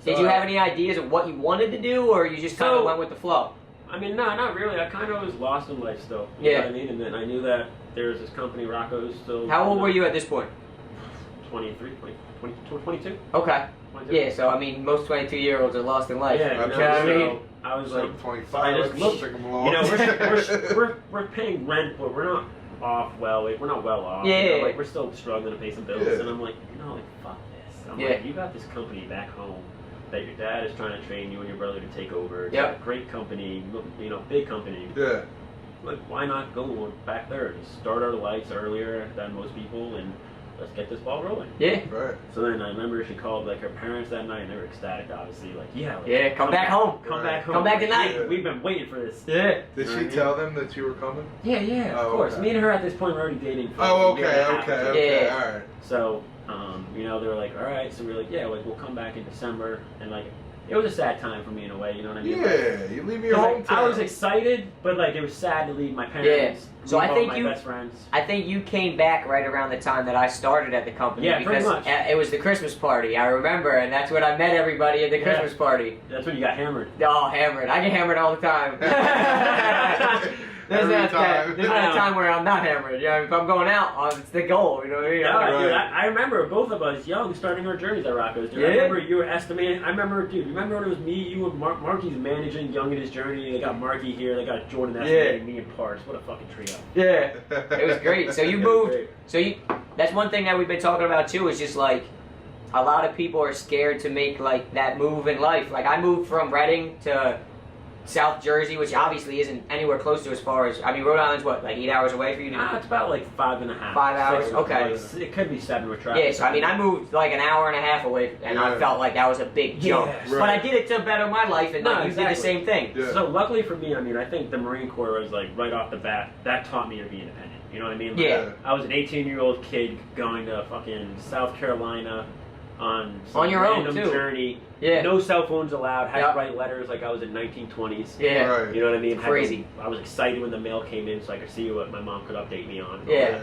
Did So, you have any ideas of what you wanted to do, or you just kind of So- went with the flow? I mean, no, not really. I kind of was lost in life still. You Yeah. know what I mean? And then I knew that there was this company, Rocco's, still. How old were you at this point? 23, 22? Okay. 22? Yeah. So I mean, most 22-year-olds are lost in life. Yeah, You know you what I know, mean? so I was It's like, like 25. I just Let's looked, take 'em you along. know, we're paying rent, but we're not we're not well off. Yeah, you know, yeah, like yeah. we're still struggling to pay some bills, Yeah. and I'm like, you know, like fuck this. I'm Yeah. like, you got this company back home that your dad is trying to train you and your brother to take over. It's Yep. a great company, you know, big company. Yeah. Like, why not go back there? Just start our lights earlier than most people, and let's get this ball rolling. Yeah. Right. So then I remember she called like her parents that night, and they were ecstatic, obviously. Like, yeah, like, Yeah, come back home. Come Right. back home. Come back tonight. Yeah, we've been waiting for this. Yeah. Did You know she what I mean? tell them that you were coming? Yeah, yeah, Oh, of course. okay. Me and her at this point were already dating. For Oh, a year and okay, a half or okay, so. okay, Yeah. all right. So, you know, they were like, all right. So we were like, yeah, like we'll come back in December, and like it was a sad time for me in a way. You know what I mean? Yeah, you leave me 'Cause, your like, hometown. I was excited, but like it was sad to leave my parents. So leave I all think my you- best friends. I think you came back right around the time that I started at the company Yeah, pretty because much. it was the Christmas party. I remember, and that's when I met everybody at the Yeah. Christmas party. That's when you got hammered. Oh, hammered! I get hammered all the time. Every time. There's not a time where I'm not hammered. You know, if I'm going out, it's the goal. You know what I mean? Yeah, Right. dude, I remember both of us young starting our journeys at Rocco's. Dude. Yeah. I remember you were estimating. I remember, dude. Remember when it was me, you, and Marky's managing Young in his journey. They got Marky here. They got Jordan estimating me and Parks. What a fucking trio. Yeah, it was great. So you moved. So you. That's one thing that we've been talking about too. Is just like a lot of people are scared to make like that move in life. Like I moved from Reading to South Jersey, which obviously isn't anywhere close to as far as, I mean, Rhode Island's what, like 8 hours away for you to It's about like 5.5. 5 hours? Okay. It could be 7 with traffic. Yeah, so I mean, I moved like an hour and a half away, and I felt like that was a big jump. Yeah, But I did it to better my life, and like, you did the same thing. Yeah. So luckily for me, I mean, I think the Marine Corps was like right off the bat, that taught me to be independent. You know what I mean? Like, Yeah. I was an 18-year-old kid going to fucking South Carolina on some your own, random too. journey. Yeah. No cell phones allowed. Had Yep. to write letters like I was in 1920s. Yeah. Right. You know what I mean? Crazy. I was excited when the mail came in so I could see what my mom could update me on. Yeah.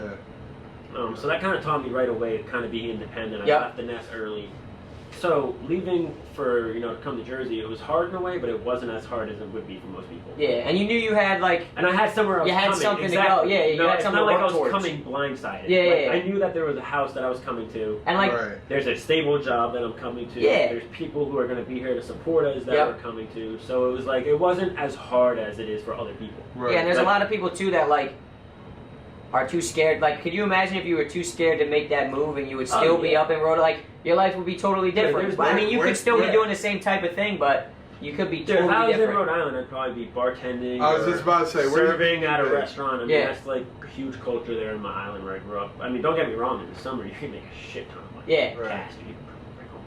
So that kind of taught me right away to kind of be independent. I Yep. left the nest early. So leaving for, to come to Jersey, it was hard in a way, but it wasn't as hard as it would be for most people. Yeah, and you knew you had like, And I had somewhere else You had coming. something to exactly. go. Yeah, you had it's something not to like I work was towards. coming blindsided. Yeah, Like, yeah. I knew that there was a house that I was coming to. and like, Right. There's a stable job that I'm coming to. Yeah. There's people who are going to be here to support us that Yep. we're coming to. So it was like, it wasn't as hard as it is for other people. Right. yeah, and there's a Like- lot of people too that like are too scared. Like, could you imagine if you were too scared to make that move and you would still be yeah. up in Rhode? Like, your life would be totally different. there's- But, I mean, you where- could still be yeah. doing the same type of thing, but you could be Dude, totally if I was different. in Rhode Island, I'd probably be bartending. I was or just about to say, where do you serving think at a you'd be? restaurant. I mean, Yeah. that's like a huge culture there in my island where I grew up. I mean, don't get me wrong, in the summer you can make a shit ton of money. Yeah. Right. Cash, dude. You can bring home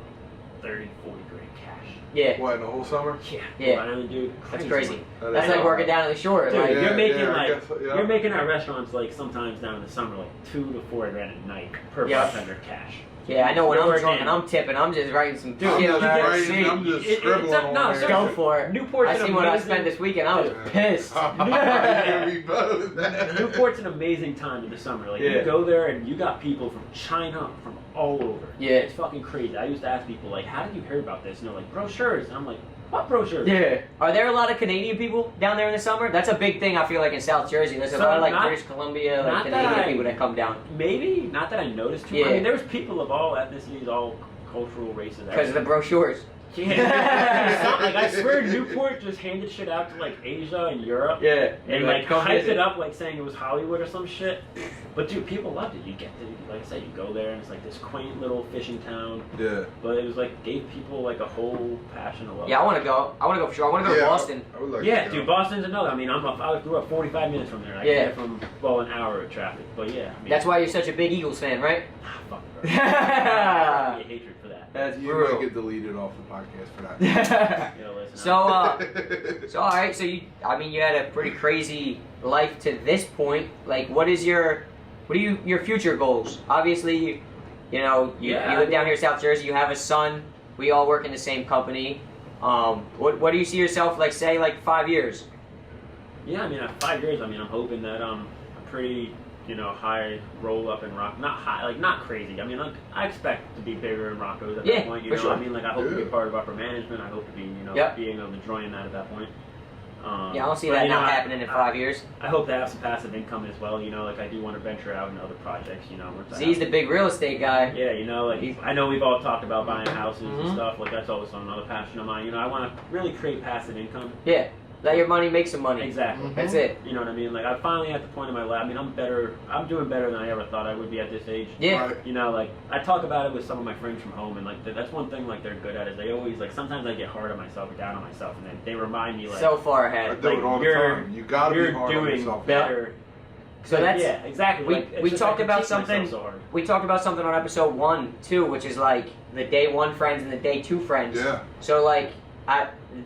30, 40 grand cash. Yeah, What, in the whole summer? Yeah. Yeah. Rhode Island, dude. that's crazy crazy. money. That's like working down at the shore. Dude, Like, you're making I like guess so, yeah. you're making at restaurants like sometimes down in the summer like 2 to 4 grand a night per Yep. bartender cash. yeah, I know when You're I'm working- drunk and I'm tipping, I'm just writing some Dude, I'm shit on just that writing, receipt. I'm just It's scribbling a- no, on seriously. Go there. for it. Newport's I an seen what I amazing- spent this weekend. I was Yeah. pissed. Yeah, we both. Newport's an amazing time in the summer. Like Yeah. you go there and you got people from China, from all over. Yeah. It's fucking crazy. I used to ask people like, "How did you hear about this?" And they're like, "Brochures." And I'm like, "What brochures?" Yeah. Are there a lot of Canadian people down there in the summer? That's a big thing I feel like in South Jersey. There's a So lot of like not- British Columbia, like not Canadian that I- people that come down. Maybe not that I noticed too. Yeah. I mean, there was people of all ethnicities, all cultural races. Because of the brochures. Yeah. Like I swear, Newport just handed shit out to like Asia and Europe. Yeah. And like come hyped visit. it up like saying it was Hollywood or some shit. But dude, people loved it. You get to, like I said, you go there and it's like this quaint little fishing town. Yeah. But it was like gave people like a whole passion of love. Yeah, I want to go. I want to go for sure. I want to go to Boston. I would like Yeah, to go. dude, Boston's another. I mean, I grew up 45 minutes from there. I Yeah. get from an hour of traffic. But yeah, I mean, That's why you're such a big Eagles fan, right? Fuck, bro. I have hatred for that. That's You might brutal. get deleted off the podcast for that. You know, listen, So, all right. So you had a pretty crazy life to this point. Like, what are your future goals? Obviously, you live down here in South Jersey. You have a son. We all work in the same company. What do you see yourself like? Say like 5 years. yeah, I mean, at 5 years, I mean, I'm hoping that a pretty, high roll up in rock, not high, like not crazy. I mean, like, I expect to be bigger in Rocco's at Yeah, that point. You for know, sure. I mean, like I hope to be Yeah. part of upper management. I hope to be, Yep. being able to join that at that point. Yeah, I don't see but, that not happening in 5 years. I hope to have some passive income as well. Like I do want to venture out into other projects. Once I He's have- the big real estate guy. Yeah, like I know we've all talked about buying houses Mhm. and stuff. Like that's always another passion of mine. I want to really create passive income. Yeah, let your money make some money. Exactly. Mhm. That's it. You know what I mean? Like I'm finally at the point in my life. I mean, I'm doing better than I ever thought I would be at this age. Yeah. Right. Like I talk about it with some of my friends from home, and like that's one thing like they're good at is they always like sometimes I get hard on myself or down on myself, and then they remind me like So far I ahead. do it all the you're- time. You gotta be you're hard on doing yourself. better. So Like, that's yeah, exactly. we- Like, it's we just I talked about critique myself something- So hard. we talked about something on episode 1 too, which is like the day 1 friends and the day 2 friends. Yeah. So like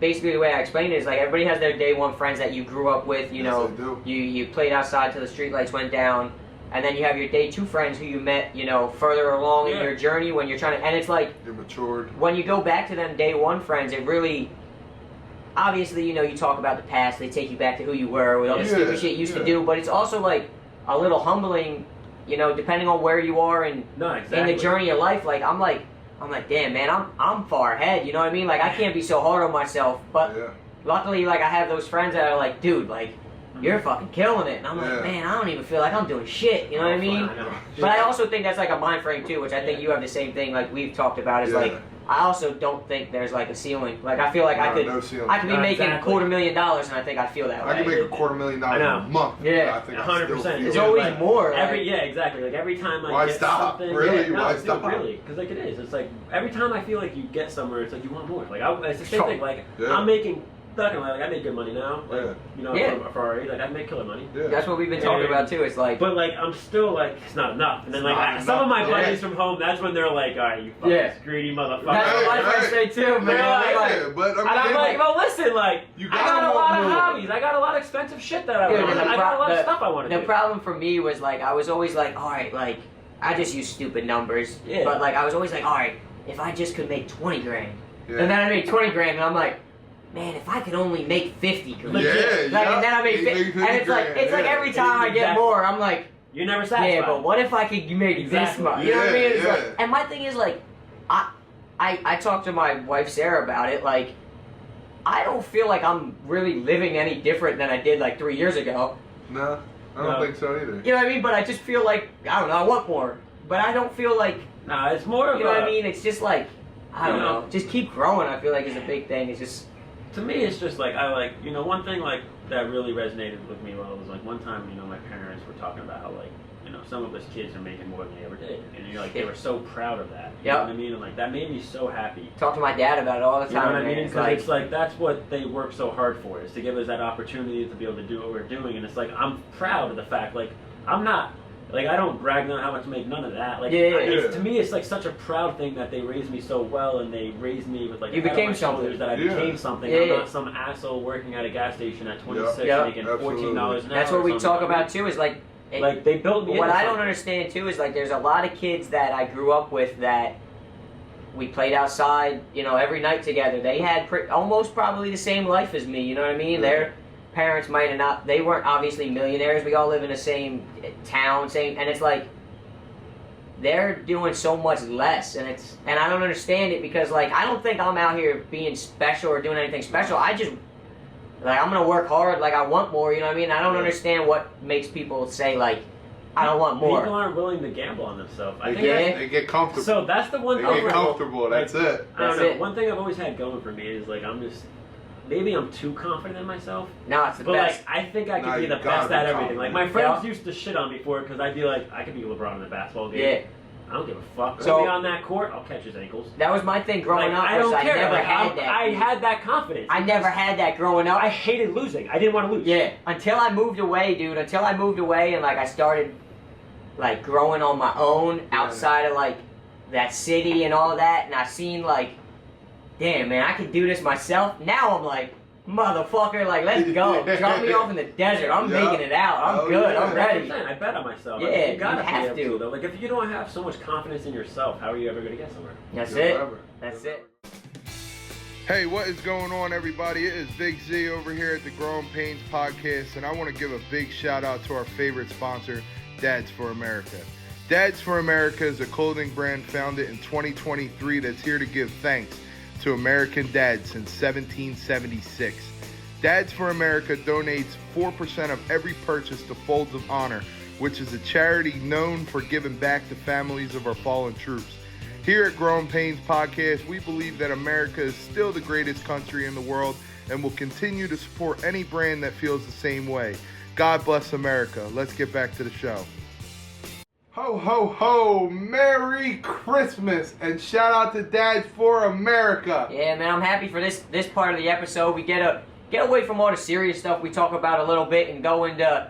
basically the way I explained it is like everybody has their day 1 friends that you grew up with. Yes, they do. You played outside till the streetlights went down, and then you have your day 2 friends who you met further along in Yeah. your journey when you're trying to. And it's like You're matured. when you go back to them day 1 friends, it really. Obviously, you talk about the past. They take you back to who you were with all the Yeah, stupid shit you used to yeah. do. But it's also like a little humbling, depending on where you are and No, exactly. in the journey of life. Like I'm like, damn man, I'm far ahead. You know what I mean? Like I can't be so hard on myself. But Yeah. luckily, like I have those friends that are like, dude, like you're fucking killing it. And I'm Yeah. like, man, I don't even feel like I'm doing shit. You know what I mean? I know. But I also think that's like a mind frame too, which I think you have the same thing. Like we've talked about is Yeah. like I also don't think there's like a ceiling. Like I feel like I could No ceiling. I could be No, making exactly. $250,000 and I think I feel that way. I can make $250,000 I know. a month. Yeah. I think 100%. It's Dude, always like, more. Yeah, exactly. Like every time I Why get stop? something, Really? yeah, no, Why dude, stop? Really, because like it is. It's like every time I feel like you get somewhere, it's like you want more. Like it's the same thing. Like Yeah. I'm making. Like I make good money now, like Yeah. you know, Yeah. for our age, like I make killer money. Yeah. That's what we've been talking about too. It's like, But like I'm still like it's not enough. And then It's like not some of my enough. buddies from home, that's when they're like, all right, you fucking Yeah. greedy motherfucker. that's what my friends say too, man. Yeah, Like, Yeah, but I mean, And I'm like, well, listen, like You I got gotta a lot want of more. hobbies. I got a lot of expensive shit that I Dude, want. and I got a lot of stuff I want to The do. problem for me was like I was always like, all right, like I just use stupid numbers, Yeah. but like I was always like, all right, if I just could make 20 grand, Yeah. and then I made 20 grand, and I'm like, man, if I could only make 50 grand, Yeah, like, yeah. and then I made You 50, make and it's like 50 it's like grand, every yeah. time I get Exactly. more, I'm like, You're never satisfied. yeah, but what if I could make this Exactly. much? You know what I mean? It's Yeah, like, yeah. and my thing is like, I talked to my wife Sarah about it, like. I don't feel like I'm really living any different than I did like 3 years ago. No, I don't No. think so either. You know what I mean? But I just feel like, I don't know, I want more. But I don't feel like, Nah, it's more of you know what a- I mean? It's just like, I don't know. Just keep growing, I feel like is a big thing. It's just, To me, it's just like I like one thing like that really resonated with me well was like one time my parents were talking about how like some of us kids are making more than they ever did, and you're like they were so proud of that. You know what I mean? And like that made me so happy. talk to my dad about it all the You know time. what I man. mean? It's Because like, it's like that's what they work so hard for, is to give us that opportunity to be able to do what we're doing. And it's like I'm proud of the fact, like I'm not, like I don't brag on how much I make, none of that. Like Yeah. to me, it's like such a proud thing that they raised me so well, and they raised me with like You a head on became my shoulders, something. that I Yeah. became something. Yeah, I'm yeah. not some asshole working at a gas station at 26 Yep. making Absolutely. $14 an hour. that's what or we something. talk about too, is like, Like they built me. what into I don't something. understand too is like there's a lot of kids that I grew up with that we played outside, every night together. They had almost probably the same life as me, you know what I mean? Yeah. Their parents might have not, they weren't obviously millionaires. We all live in the same town, and it's like they're doing so much less, and I don't understand it because like I don't think I'm out here being special or doing anything special. I just like I'm gonna work hard, like I want more, you know what I mean? I don't Yeah. understand what makes people say like I don't want more. People aren't willing to gamble on themselves. I They think Yeah. that's- they get comfortable. so. That's the one They thing. get comfortable. That's it. I don't That's know. it. One thing I've always had going for me is like I'm just maybe I'm too confident in myself. No, it's the But best. like, I think I Nah, could be you the gotta best be at everything. Like my confident. friends used to shit on me for it because I'd be like, I could be LeBron in the basketball game. Yeah. I don't give a fuck. So- I'll be on that court. I'll catch his ankles. That was my thing growing Like, up. I was don't care. I never Like, had that. I had that confidence. I never had that growing up. I hated losing. I didn't want to lose. Yeah, until I moved away, dude. Until I moved away and like I started like growing on my own outside of like that city and all that, and I seen like, damn man, I can do this myself. Now I'm like, motherfucker, like let's go. Drop me off in the desert. I'm Yeah. making it out. I'm Oh, good. yeah. I'm ready. I bet on myself. Yeah, I mean, you gotta you have be able to. though. Like if you don't have so much confidence in yourself, how are you ever gonna get somewhere? That's You'll it. never. That's You'll it. Hey, what is going on, everybody? It is Big Z over here at the Growing Pains podcast, and I want to give a big shout out to our favorite sponsor, Dads for America. Dads for America is a clothing brand founded in 2023 that's here to give thanks to American dads since 1776. Dads for America donates 4% of every purchase to Folds of Honor, which is a charity known for giving back to families of our fallen troops. Here at Growing Pains Podcast, we believe that America is still the greatest country in the world and will continue to support any brand that feels the same way. God bless America. Let's get back to the show. Ho, ho, ho. Merry Christmas. And shout out to Dads for America. Yeah, man, I'm happy for this part of the episode. We get away from all the serious stuff we talk about a little bit and go into,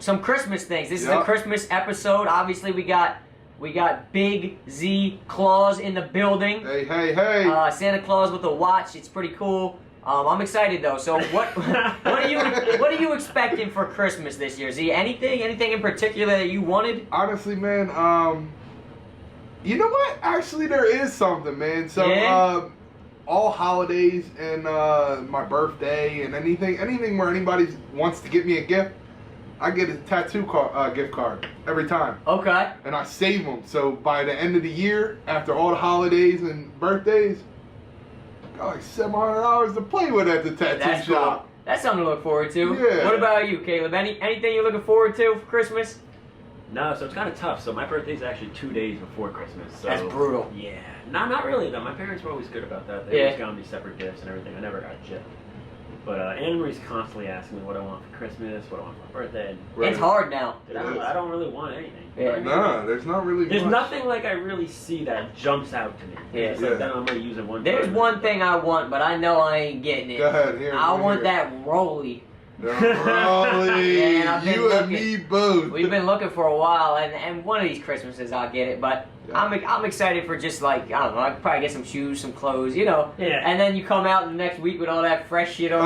some Christmas things. This is a Yep. Christmas episode. Obviously, we got Big Z Claus in the building. Hey, hey, hey. Santa Claus with a watch. It's pretty cool. I'm excited though. So what are you expecting for Christmas this year? Z? Anything in particular that you wanted? Honestly, man, you know what? Actually, there is something, man. So, Yeah? all holidays and my birthday and anything where anybody wants to get me a gift, I get a tattoo gift card every time. Okay. And I save them. So by the end of the year, after all the holidays and birthdays, got like $700 to play with at the tattoo That's shop. cool. That's something to look forward to. Yeah. What about you, Caleb? Anything you're looking forward to for Christmas? No, so it's kind of tough. So my birthday's actually 2 days before Christmas. So That's brutal. Yeah, not really though. My parents were always good about that. They always got me separate gifts and everything. I never got shit. But Anne Marie's constantly asking me what I want for Christmas, what I want for my birthday. It's hard now. Dude, I don't really want anything. Yeah. Nah, there's not really. There's much. nothing like I really see that jumps out to me. Yeah. It's like then I'm gonna use it one. There's time. one thing I want, but I know I ain't getting it. Go ahead, here. I want that Rolly. Rolly. Man, I've been You and looking. me both. We've been looking for a while, and one of these Christmases I'll get it. But I'm excited for just like, I don't know, I could probably get some shoes, some clothes, you know. Yeah. And then you come out the next week with all that fresh shit on.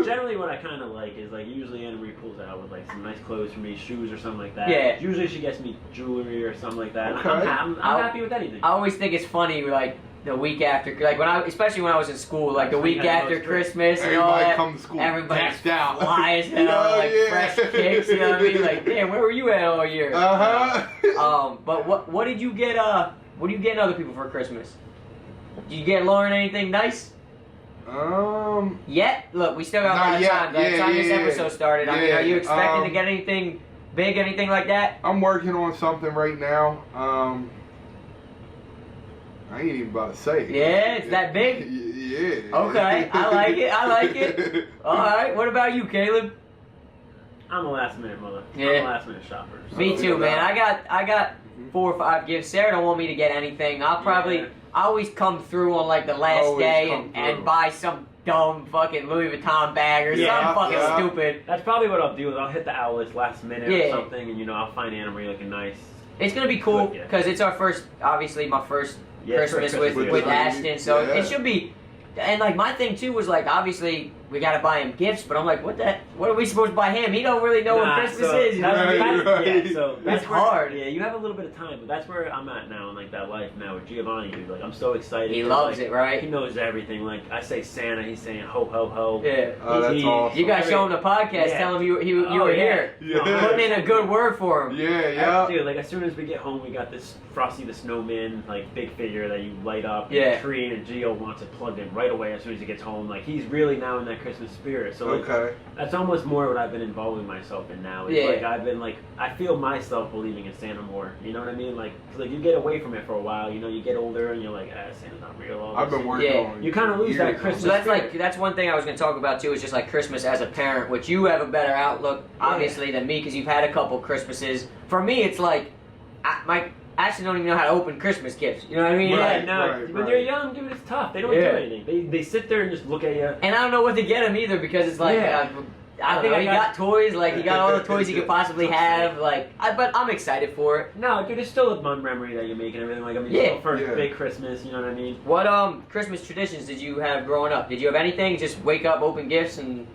Generally, what I kind of like is like usually Anne Marie pulls out with like some nice clothes for me, shoes or something like that. Yeah. Usually she gets me jewelry or something like that. Okay. I'm happy with anything. I always think it's funny, like the week after, like especially when I was in school, like the week after Christmas and all Everybody that. come to school Everybody's decked out. fly as hell, Oh, like yeah. fresh kicks, you know what I mean? Like, damn, where were you at all year? But what did you get? What are you getting other people for Christmas? Did you get Lauren anything nice? Yet? Look, we still got a lot of time. By the time this episode started, I mean, are you expecting to get anything big, anything like that? I'm working on something right now. I ain't even about to say it. Yeah, it's that big? Yeah. Okay, I like it. I like it. All right, what about you, Caleb? I'm a last minute mother. Yeah. I'm a last minute shopper. So. Me too, man. I got 4 or 5 gifts. Sarah don't want me to get anything. I always come through on like the last day and buy some dumb fucking Louis Vuitton bag or something fucking stupid. That's probably what I'll do. Is I'll hit the outlets last minute or something, and I'll find Anna Marie looking nice. It's gonna be cool because it's our first, obviously my first Christmas with Ashton, so it should be. And like my thing too was like, obviously we gotta buy him gifts, but I'm like, what are we supposed to buy him? He don't really know what Christmas is. You know what I mean? So that's hard. Yeah, you have a little bit of time, but that's where I'm at now in like that life now with Giovanni, dude. Like I'm so excited. He loves it, right? He knows everything. Like I say Santa, he's saying ho ho ho. Yeah. Oh, that's awesome. You guys show him the podcast, tell him you were here. Yeah. Putting in a good word for him. Yeah. Dude, like as soon as we get home, we got this Frosty the Snowman like big figure that you light up in the tree, and Gio wants it plugged in right away as soon as he gets home. Like he's really now in that Christmas spirit. So like, that's almost more what I've been involving myself in now. It's like I've been like, I feel myself believing in Santa more. You know what I mean? Like, 'cause, like you get away from it for a while. You get older and you're like, Santa's not real. I've been working on. You kind of lose that Christmas. So that's one thing I was going to talk about too. Is just like Christmas as a parent, which you have a better outlook obviously than me because you've had a couple Christmases. For me, it's like I actually don't even know how to open Christmas gifts. You know what I mean? When they're young, dude, it's tough. They don't do anything. They sit there and just look at you. And I don't know what to get them either because it's like I think he got toys. Like he got all the toys he could possibly have. Like, but I'm excited for it. No, dude, it's still a fun memory that you make and everything. Like I mean, it's still first big Christmas. You know what I mean? What Christmas traditions did you have growing up? Did you have anything? Just wake up, open gifts, and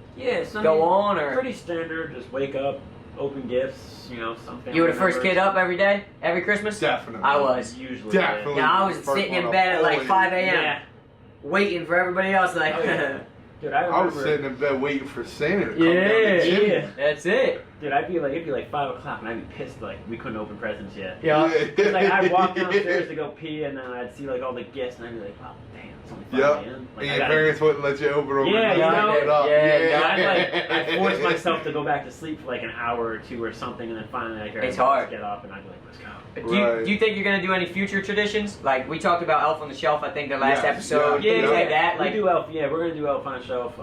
go on, or pretty standard. Just wake up, open gifts. Some family you were the first kid up every day, every Christmas? Definitely. I was. Usually. Definitely. Yeah, I was sitting in bed at like 5 a.m. waiting for everybody else. Like, dude, I was sitting in bed waiting for Santa to come down the chimney. Yeah, that's it. Dude, it'd be like 5 o'clock and I'd be pissed like we couldn't open presents yet. Yeah. Like I'd walk downstairs to go pee and then I'd see like all the gifts and I'd be like, oh damn, it's only 5 a.m. Like, and your parents wouldn't let you open them. I'd force myself to go back to sleep for like an hour or two or something and then finally I'd it's hard. Get up and I'd be like, let's go. Do you think you're gonna do any future traditions? Like we talked about Elf on the Shelf, I think the last episode. Like that. Like we do Elf. Yeah, we're gonna do Elf on the Shelf.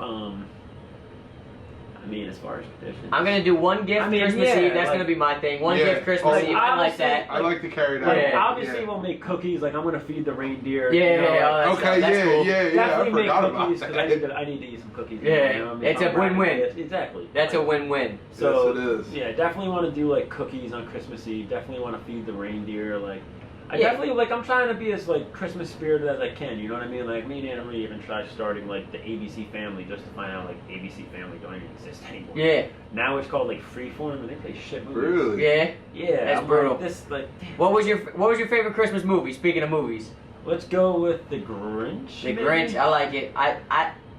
I mean, as far as traditions, I'm gonna do one gift Christmas Eve. That's gonna be my thing. One gift Christmas Eve. I like that. I like to carry that. Obviously, we'll make cookies. Like I'm gonna feed the reindeer. Definitely make cookies because I need to eat some cookies. It's a win-win. Exactly. That's a win-win. So yes, it is. Yeah, definitely want to do like cookies on Christmas Eve. Definitely want to feed the reindeer. Like. I definitely, like, I'm trying to be as, like, Christmas spirited as I can, you know what I mean? Like, me and Anna Marie even tried starting, like, the ABC Family just to find out, like, ABC Family don't even exist anymore. Yeah. Now it's called, like, Freeform, and they play shit movies. Really? Yeah. Yeah. That's brutal. Damn. What was your favorite Christmas movie, speaking of movies? Let's go with The Grinch. The Grinch, I like it.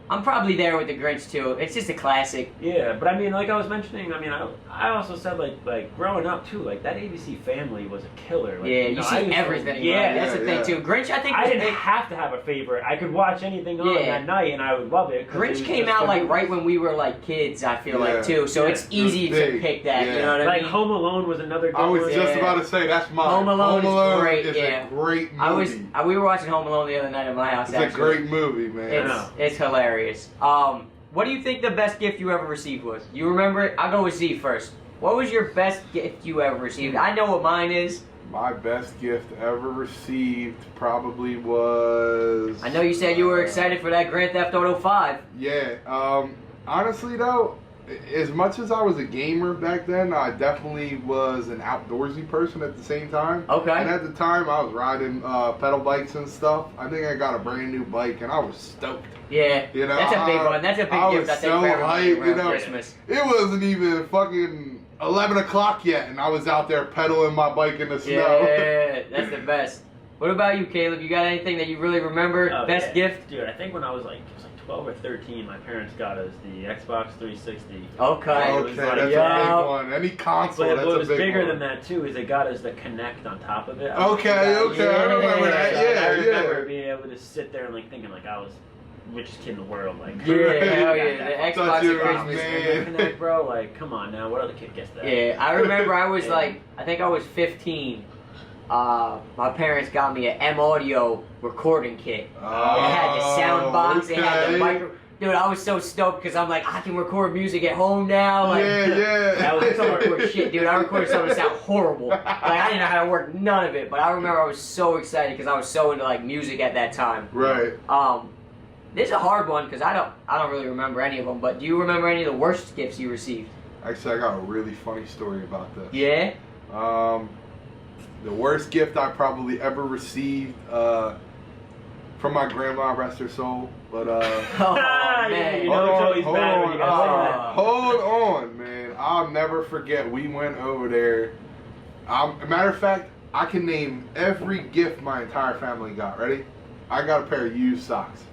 I'm probably there with the Grinch too. It's just a classic. Yeah, but I mean, like I was mentioning, I mean, I also said like growing up too, like that ABC Family was a killer. Like, Yeah, you see everything. Yeah, that's the thing too. Grinch, I think I was didn't big. have to have a favorite. I could watch anything on Yeah. that night, and I would love it. Grinch came out like right when we were like kids. I feel like too, so Yeah. it's easy to big. pick that. Yeah. You know what I Like mean? Home Alone was another good I was one. just about to say that's mine. Home Alone is great, is yeah. a great movie. We were watching Home Alone the other night at my house. It's actually. a great movie, man. It's hilarious. What do you think the best gift you ever received was? You remember it? I'll go with Z first. What was your best gift you ever received? I know what mine is. My best gift ever received probably was... I know you said you were excited for that Grand Theft Auto 5. Yeah. Honestly, though, as much as I was a gamer back then, I definitely was an outdoorsy person at the same time. Okay. And at the time, I was riding pedal bikes and stuff. I think I got a brand new bike, and I was stoked. Yeah, You know, that's a big one. That's a big gift, I think, so for everybody hyped, around you know. Christmas. It wasn't even fucking 11 o'clock yet, and I was out there pedaling my bike in the snow. Yeah, that's the best. What about you, Caleb? You got anything that you really remember? Oh, Best yeah. gift? Dude, I think when I was like 12 or 13, my parents got us the Xbox 360. Okay. Okay, It was that's like, a big one. Any console, But that's what a was big bigger one. than that too is it got us the Connect on top of it. Okay, I remember that. I Yeah, remember yeah. being able to sit there and like thinking like I was the richest kid in the world. Like, Yeah, hell yeah. that The Thought Xbox you at were Christmas. man. Connect, bro. Like, come on now. What other kid gets that? Yeah, I remember I was Yeah. like, I think I was 15. My parents got me an M Audio recording kit. It had the sound box, it had the okay. micro. Dude, I was so stoked because I'm like, I can record music at home now. Like, Yeah. That was some record shit, dude. I recorded something that sounded horrible. Like, I didn't know how to work none of it, but I remember I was so excited because I was so into like music at that time. Right. This is a hard one because I don't really remember any of them. But do you remember any of the worst gifts you received? Actually, I got a really funny story about this. Yeah. The worst gift I probably ever received from my grandma, rest her soul. But Oh man. You know it's always bad when you gotta say that. hold on, man. I'll never forget. We went over there. Matter of fact, I can name every gift my entire family got. Ready? I got a pair of used socks.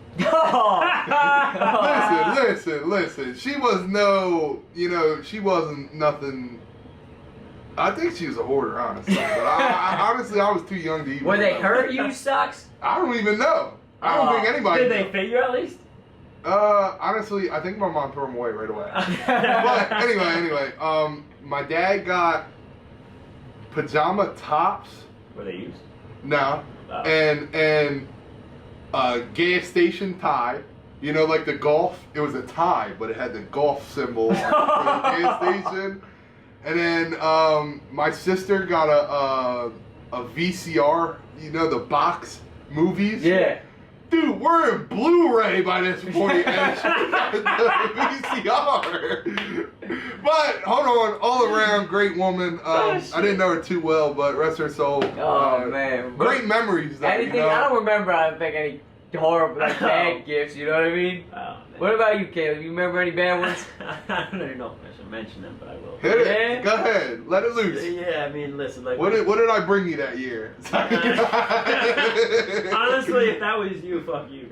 Listen. She was she wasn't nothing. I think she was a hoarder, honestly. But honestly, I was too young to even Were they know. her used socks? I don't even know. I don't think anybody Did they knew. fit you at least? Honestly, I think my mom threw them away right away. But anyway, my dad got pajama tops. Were they used? No. Oh. And a gas station tie. You know, like the golf. It was a tie, but it had the golf symbol on the gas station. And then my sister got a VCR. You know, the box movies. Yeah. Dude, we're in Blu-ray by this point, and the VCR. But hold on, all around great woman. I didn't know her too well, but rest her soul. Oh man. Great memories, though. Anything? You know? I don't remember. I don't think any horrible, like bad gifts. You know what I mean? Oh, man. What about you, Caleb? You remember any bad ones? I don't even know if I should mention them, but I will. Hit it. Yeah. Go ahead. Let it loose. Yeah, I mean, listen, like. What did I bring you that year? Honestly, if that was you, fuck you.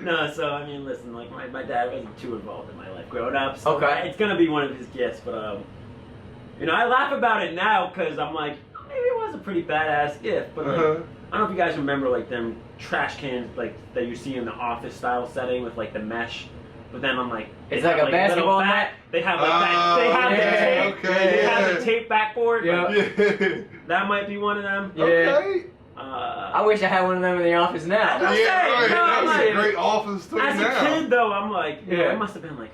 No, so I mean, listen, like my dad wasn't too involved in my life growing up, so Okay. it's gonna be one of his gifts. But I laugh about it now because I'm like, maybe it was a pretty badass gift. But like, I don't know if you guys remember like them trash cans like that you see in the office style setting with like the mesh. But then I'm like, It's they like have, a basketball little net? They have like that. They have yeah, the tape. okay, They yeah. have the tape backboard. Yeah. Like, Yeah. that might be one of them. Yeah. Okay. I wish I had one of them in the office now. I know. Yeah, right. No, That was like- a great office too As now. a kid, though, I'm like, Yeah. it must have been like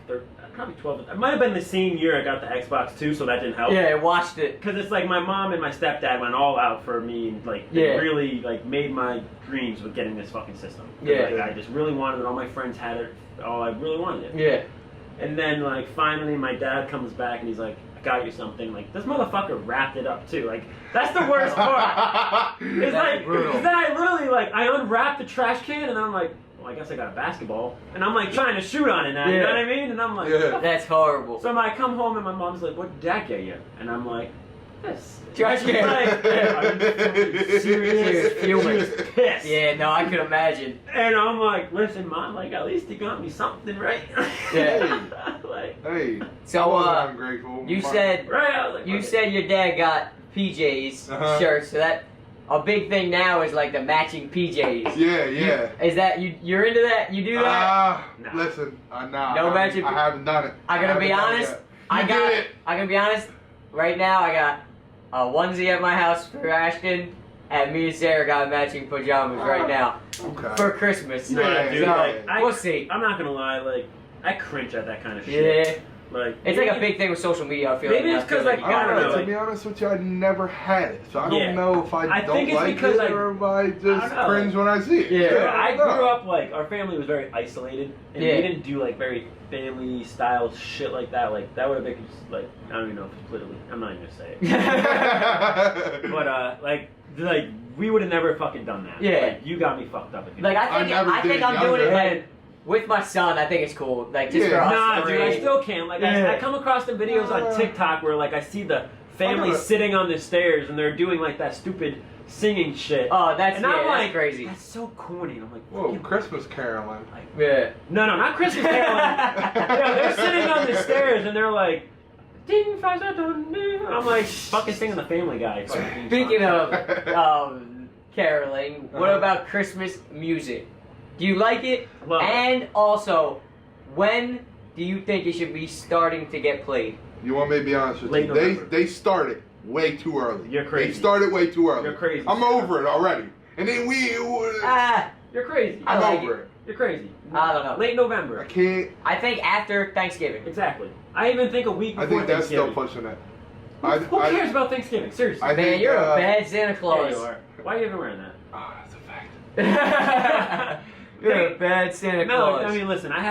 probably 12. It might have been the same year I got the Xbox too, so that didn't help. Yeah, I watched it. Because it's like my mom and my stepdad went all out for me, and like they Yeah. really like made my dreams with getting this fucking system. Yeah. Like, I just really wanted it. All my friends had it. Oh, I really wanted it. Yeah. And then like finally, my dad comes back and he's like, "I got you something." Like this motherfucker wrapped it up too. Like that's the worst part. It's That's like, brutal. 'cause then I literally like I unwrapped the trash can and I'm like, well, I guess I got a basketball, and I'm like trying to shoot on it now. You know Yeah. what I mean? And I'm like, Yeah. "What?" That's horrible. So I come home and my mom's like, "What did Dad get you?" And I'm like, this. Trash can. Serious She was pissed. Yeah, no, I could imagine. And I'm like, listen, Mom, like, at least you got me something, right? Yeah. Like, Hey, I So, wasn't ungrateful. you said right? I was like, you okay. said your dad got PJs Uh-huh. shirts, so that a big thing now is like the matching PJs. Yeah. Is that you're into that? You do that? Nah. Listen, nah. No matching. I haven't done it. I'm gonna I be haven't done it honest. yet. I You got. did it. I'm gonna be honest. Right now, I got a onesie at my house for Ashton, and me and Sarah got matching pajamas right now Okay. for Christmas. Yeah, Dude, So, like, we'll see. I'm not gonna lie, like, I cringe at that kind of shit. Yeah, Like, it's like a big thing with social media. I feel Maybe like it's 'cause, like, you I gotta don't know. do To it. be honest with you, I never had it, so I Yeah. don't know if I I don't think it's like because, it like, or if I I just don't know. cringe when I see it. Yeah. Dude, I I don't know. grew up, like, our family was very isolated, and Yeah. we didn't do, like, very family-style shit like that. Like, that would have been, like, I don't even know if it's politically, I'm not even gonna say it. But, like, we would have never fucking done that. Yeah. Like, you got me fucked up. If you Like I never I did think it I'm doing it younger. like with my son. I think it's cool. Like just Yeah. for us Nah, three. dude, I still can't. Like, Yeah. I come across the videos on TikTok where, like, I see the family gotta- sitting on the stairs and they're doing, like, that stupid singing shit. Oh, that's and I'm that's like, crazy. That's so corny. I'm like, Whoa, fucking- Christmas caroling. Yeah. No, not Christmas caroling. Yeah, they're sitting on the stairs and they're like, ding, fa, da, dun, ding. I'm like, fucking singing the Family Guy. fucking Speaking song. of caroling, what Uh-huh. about Christmas music? Do you like it? Love it. And also, when do you think it should be starting to get played? You want me to be honest with Late you? November. They started way too early. You're crazy. They started way too early. You're crazy. I'm over it already. And then Ah, You're crazy. I I'm like over it. it. You're crazy. I don't know. Late November. I can't. I think after Thanksgiving. Exactly. I even think a week I before think that's still Thanksgiving. pushing it. Who cares about Thanksgiving? Seriously. I Man, think, you're a bad Santa Yeah, Claus. you are. Why are you even wearing that? Ah, that's a fact. You're a bad Santa No, Claus. I mean, listen. I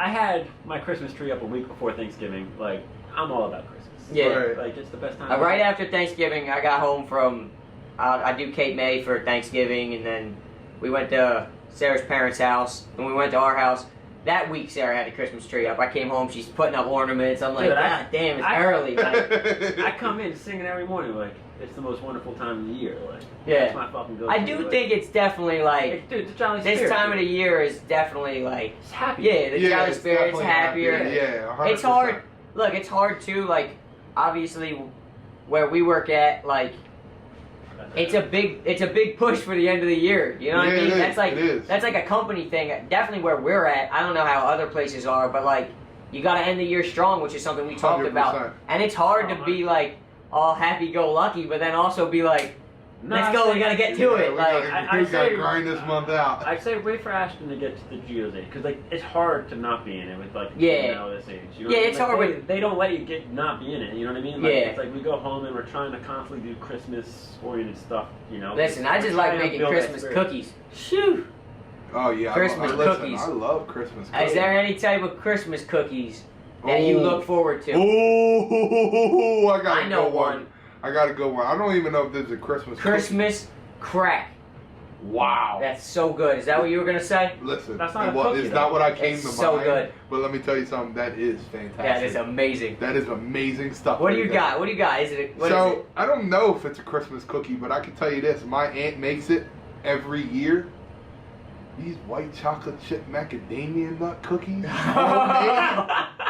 had my Christmas tree up a week before Thanksgiving. Like, I'm all about Christmas. Yeah. Right. Like, it's the best time. Right after Thanksgiving, I got home from, I do Cape May for Thanksgiving, and then we went to Sarah's parents' house, and we went to our house. That week, Sarah had the Christmas tree up. I came home, she's putting up ornaments. I'm like, Dude, God damn, it's I- early. Like, I come in singing every morning. Like, it's the most wonderful time of the year. Like, Yeah. that's my fucking go-to. I do like, think it's definitely like, dude, the jolly this spirit, time of the dude. year is definitely like, It's happy. yeah, the Yeah, jolly it's spirit's definitely happier. Yeah, 100%. It's hard. Look, it's hard too. Like, obviously, where we work at, like, it's a big push for the end of the year. You know what I Yeah, mean? it is, That's like it is. that's like a company thing. Definitely where we're at. I don't know how other places are, but like you got to end the year strong, which is something we talked 100%. about. And it's hard to be like all happy-go-lucky, but then also be like, Nah, let's go. We gotta get to it. we Like, gotta, I we gotta say- grind this month out. I'd say wait for Ashton to get to the Geo's age, because like it's hard to not be in it with like Yeah. now this age. You know Yeah, what I mean? it's Like, hard They don't let you not be in it. You know what I mean? Like, Yeah. It's like we go home and we're trying to constantly do Christmas oriented stuff. You know. listen, I We're just like trying to making build that Christmas spirit. cookies. Shoo! Oh yeah, Christmas listen, cookies. I love Christmas cookies. Is there any type of Christmas cookies that you Oh. look forward to? Ooh, I got I know one. I got a good one. I don't even know if this is a Christmas. Christmas crack. Cookie. Wow. That's so good. Is that what you were gonna say? Listen, That's not a well, cookie, it's though. not what I came It's to so mind. good. But let me tell you something. That is fantastic. That is amazing. That is amazing stuff. What do right you there. got? What do you got? Is it? What is So it? I don't know if it's a Christmas cookie, but I can tell you this: my aunt makes it every year. These white chocolate chip macadamia nut cookies.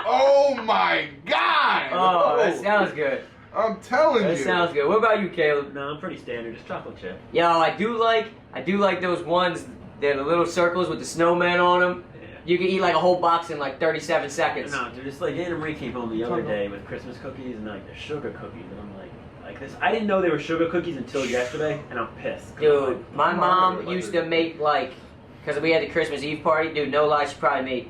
Oh my God! Oh, that sounds good. I'm telling That you. sounds good. What about you, Caleb? No, I'm pretty standard. Just chocolate chip. Yo, I do like those ones. They're the little circles with the snowman on them. Yeah. You can eat like a whole box in like 37 seconds. No, dude, it's like Anna Marie came home the other day with Christmas cookies and like the sugar cookies, and I'm like this. I didn't know they were sugar cookies until yesterday, and I'm pissed. Dude, my Oh, mom my used God. to make like, because we had the Christmas Eve party. Dude, no lie, she probably made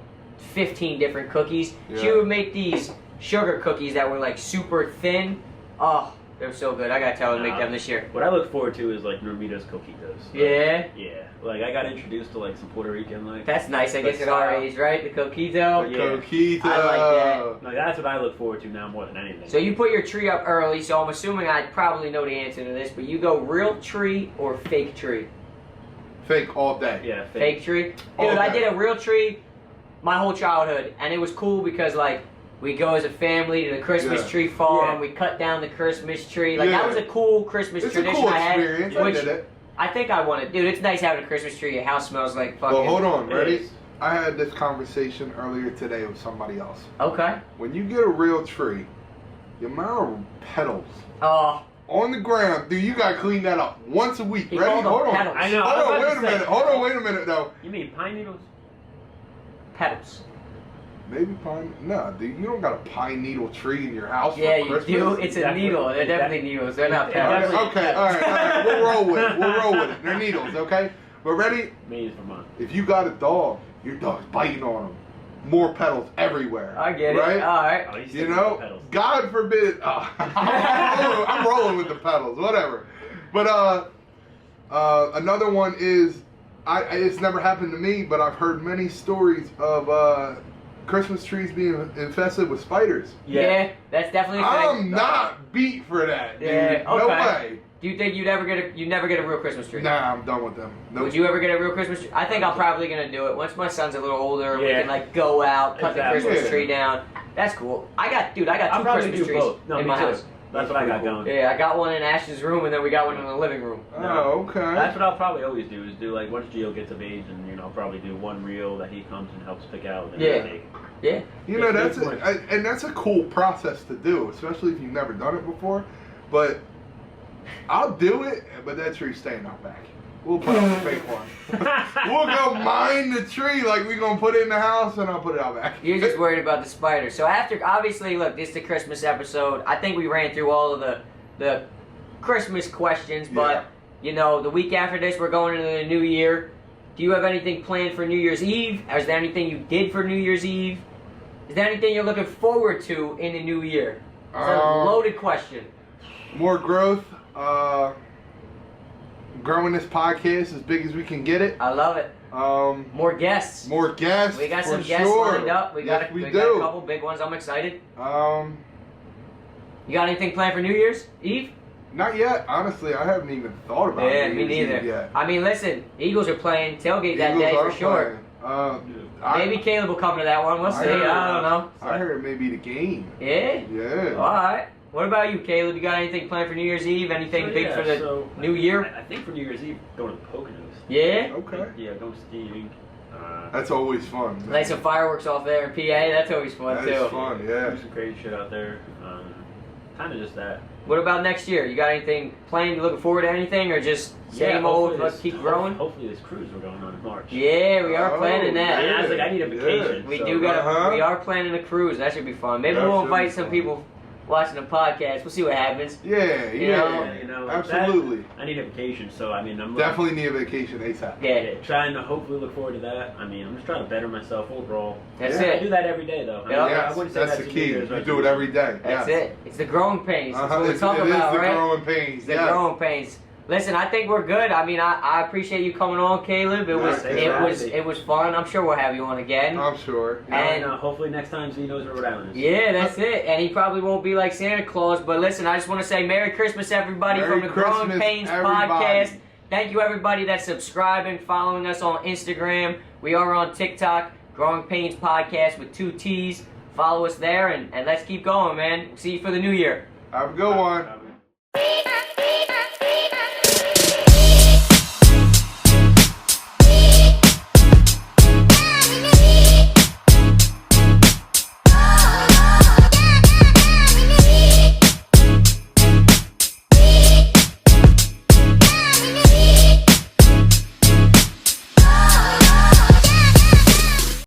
15 different cookies. She Yeah. would make these sugar cookies that were like super thin. Oh, they're so good. I gotta tell her to make them this year. What I look forward to is like Normita's cookie dough. Yeah, Yeah. Like I got introduced to like some Puerto Rican like. that's nice. I guess Like at our style. age, right? The coquito. Yeah. Coquito. I like that. Like that's what I look forward to now more than anything. So you put your tree up early, so I'm assuming I probably know the answer to this, but you go real tree or fake tree? Fake all day. Yeah. Fake tree? Dude, All I day. did a real tree my whole childhood, and it was cool because, like, We go as a family to the Christmas tree farm. We cut down the Christmas tree. Like that was a cool Christmas tradition a cool I had. experience. I did it. I think I want it, dude. It's nice having a Christmas tree. Your house smells like fucking. Well, hold on, ready? I had this conversation earlier today with somebody else. Okay. When you get a real tree, the amount of petals on the ground, dude, you gotta clean that up once a week. Ready? Hold on. Petals. I know. Hold on, wait a minute. Hold on, wait a minute, though. You mean pine needles? Petals. Maybe pine. No, dude, you don't got a pine needle tree in your house. Yeah, for Christmas. you do. It's a needle. They're definitely needles. They're not petals. Okay, all right. We'll roll with it. We'll roll with it. They're needles, okay? But ready? Maize for mine. If you got a dog, your dog's biting on them. More petals everywhere. I get it. Right? All right. Oh, You know, God forbid. I'm rolling with the petals, whatever. But another one is, it's never happened to me, but I've heard many stories of Christmas trees being infested with spiders. Yeah, that's definitely a thing. I'm not beat for that, dude. Yeah, No okay. way. Do you think you'd never get a real Christmas tree? Nah, I'm done with them. Nope. Would you ever get a real Christmas tree? I think I'm probably gonna do it once my son's a little older. We Yeah. can like go out, cut the Christmas Yeah. tree down. That's cool. I got two I'll probably Christmas do trees both. No, in me my too. house. That's what I got going. Yeah, I got one in Ashton's room, and then we got one in the living room. Oh, okay. That's what I'll probably always do, is do like once Gio gets of age, and I'll probably do one reel that he comes and helps pick out. And Yeah. make. Yeah. You know, and that's a cool process to do, especially if you've never done it before. But I'll do it, but that tree's staying out back. We'll put up a fake one. We'll go mine the tree like we're going to put it in the house, and I'll put it out back. You're just worried about the spiders. So after, obviously, look, this is the Christmas episode. I think we ran through all of the Christmas questions, but, the week after this, we're going into the new year. Do you have anything planned for New Year's Eve? Is there anything you did for New Year's Eve? Is there anything you're looking forward to in the new year? That's a loaded question. More growth. Growing this podcast as big as we can get it. I love it. More guests. More guests. We got for some guests sure. lined up. We got a couple big ones. I'm excited. You got anything planned for New Year's Eve? Not yet. Honestly, I haven't even thought about it. Yeah, me neither. Yet. I mean, listen, Eagles are playing tailgate that day for sure. Maybe Caleb will come to that one. We'll see. I don't know. I heard maybe the game. Yeah? Yeah. All right. What about you, Caleb? You got anything planned for New Year's Eve? Anything big for the new year? I think for New Year's Eve, going to the Poconos. Yeah? Okay. Yeah, going skiing. That's always fun. Man. Light some fireworks off there in PA. That's always fun, too. That is fun, yeah. Do some crazy shit out there. Kind of just that. What about next year? You got anything planned? You looking forward to anything, or just same old? Let's keep growing. Hopefully, this cruise we're going on in March. Yeah, we are planning that. Yeah, I was like, I need a vacation. We do got. We are planning a cruise. That should be fun. Maybe we'll invite some people watching the podcast. We'll see what happens. Yeah, absolutely. I need a vacation, so I mean, I'm definitely need a vacation ASAP. Yeah, trying to hopefully look forward to that. I mean, I'm just trying to better myself overall. That's it. I do that every day, though. Yeah, I wouldn't say that's the key. You do it every day. That's it. It's the growing pains. That's what we're talking about, right? It is the growing pains. It's the growing pains. Listen, I think we're good. I mean, I appreciate you coming on, Caleb. It was fun. I'm sure we'll have you on again. I'm sure. And hopefully next time he knows where Rhode Island is. Yeah, that's it. And he probably won't be like Santa Claus. But listen, I just want to say Merry Christmas, everybody, from the Growing Pains podcast. Thank you, everybody that's subscribing, following us on Instagram. We are on TikTok, Growing Pains Podcast with 2 T's. Follow us there, and let's keep going, man. See you for the new year. Have a good one.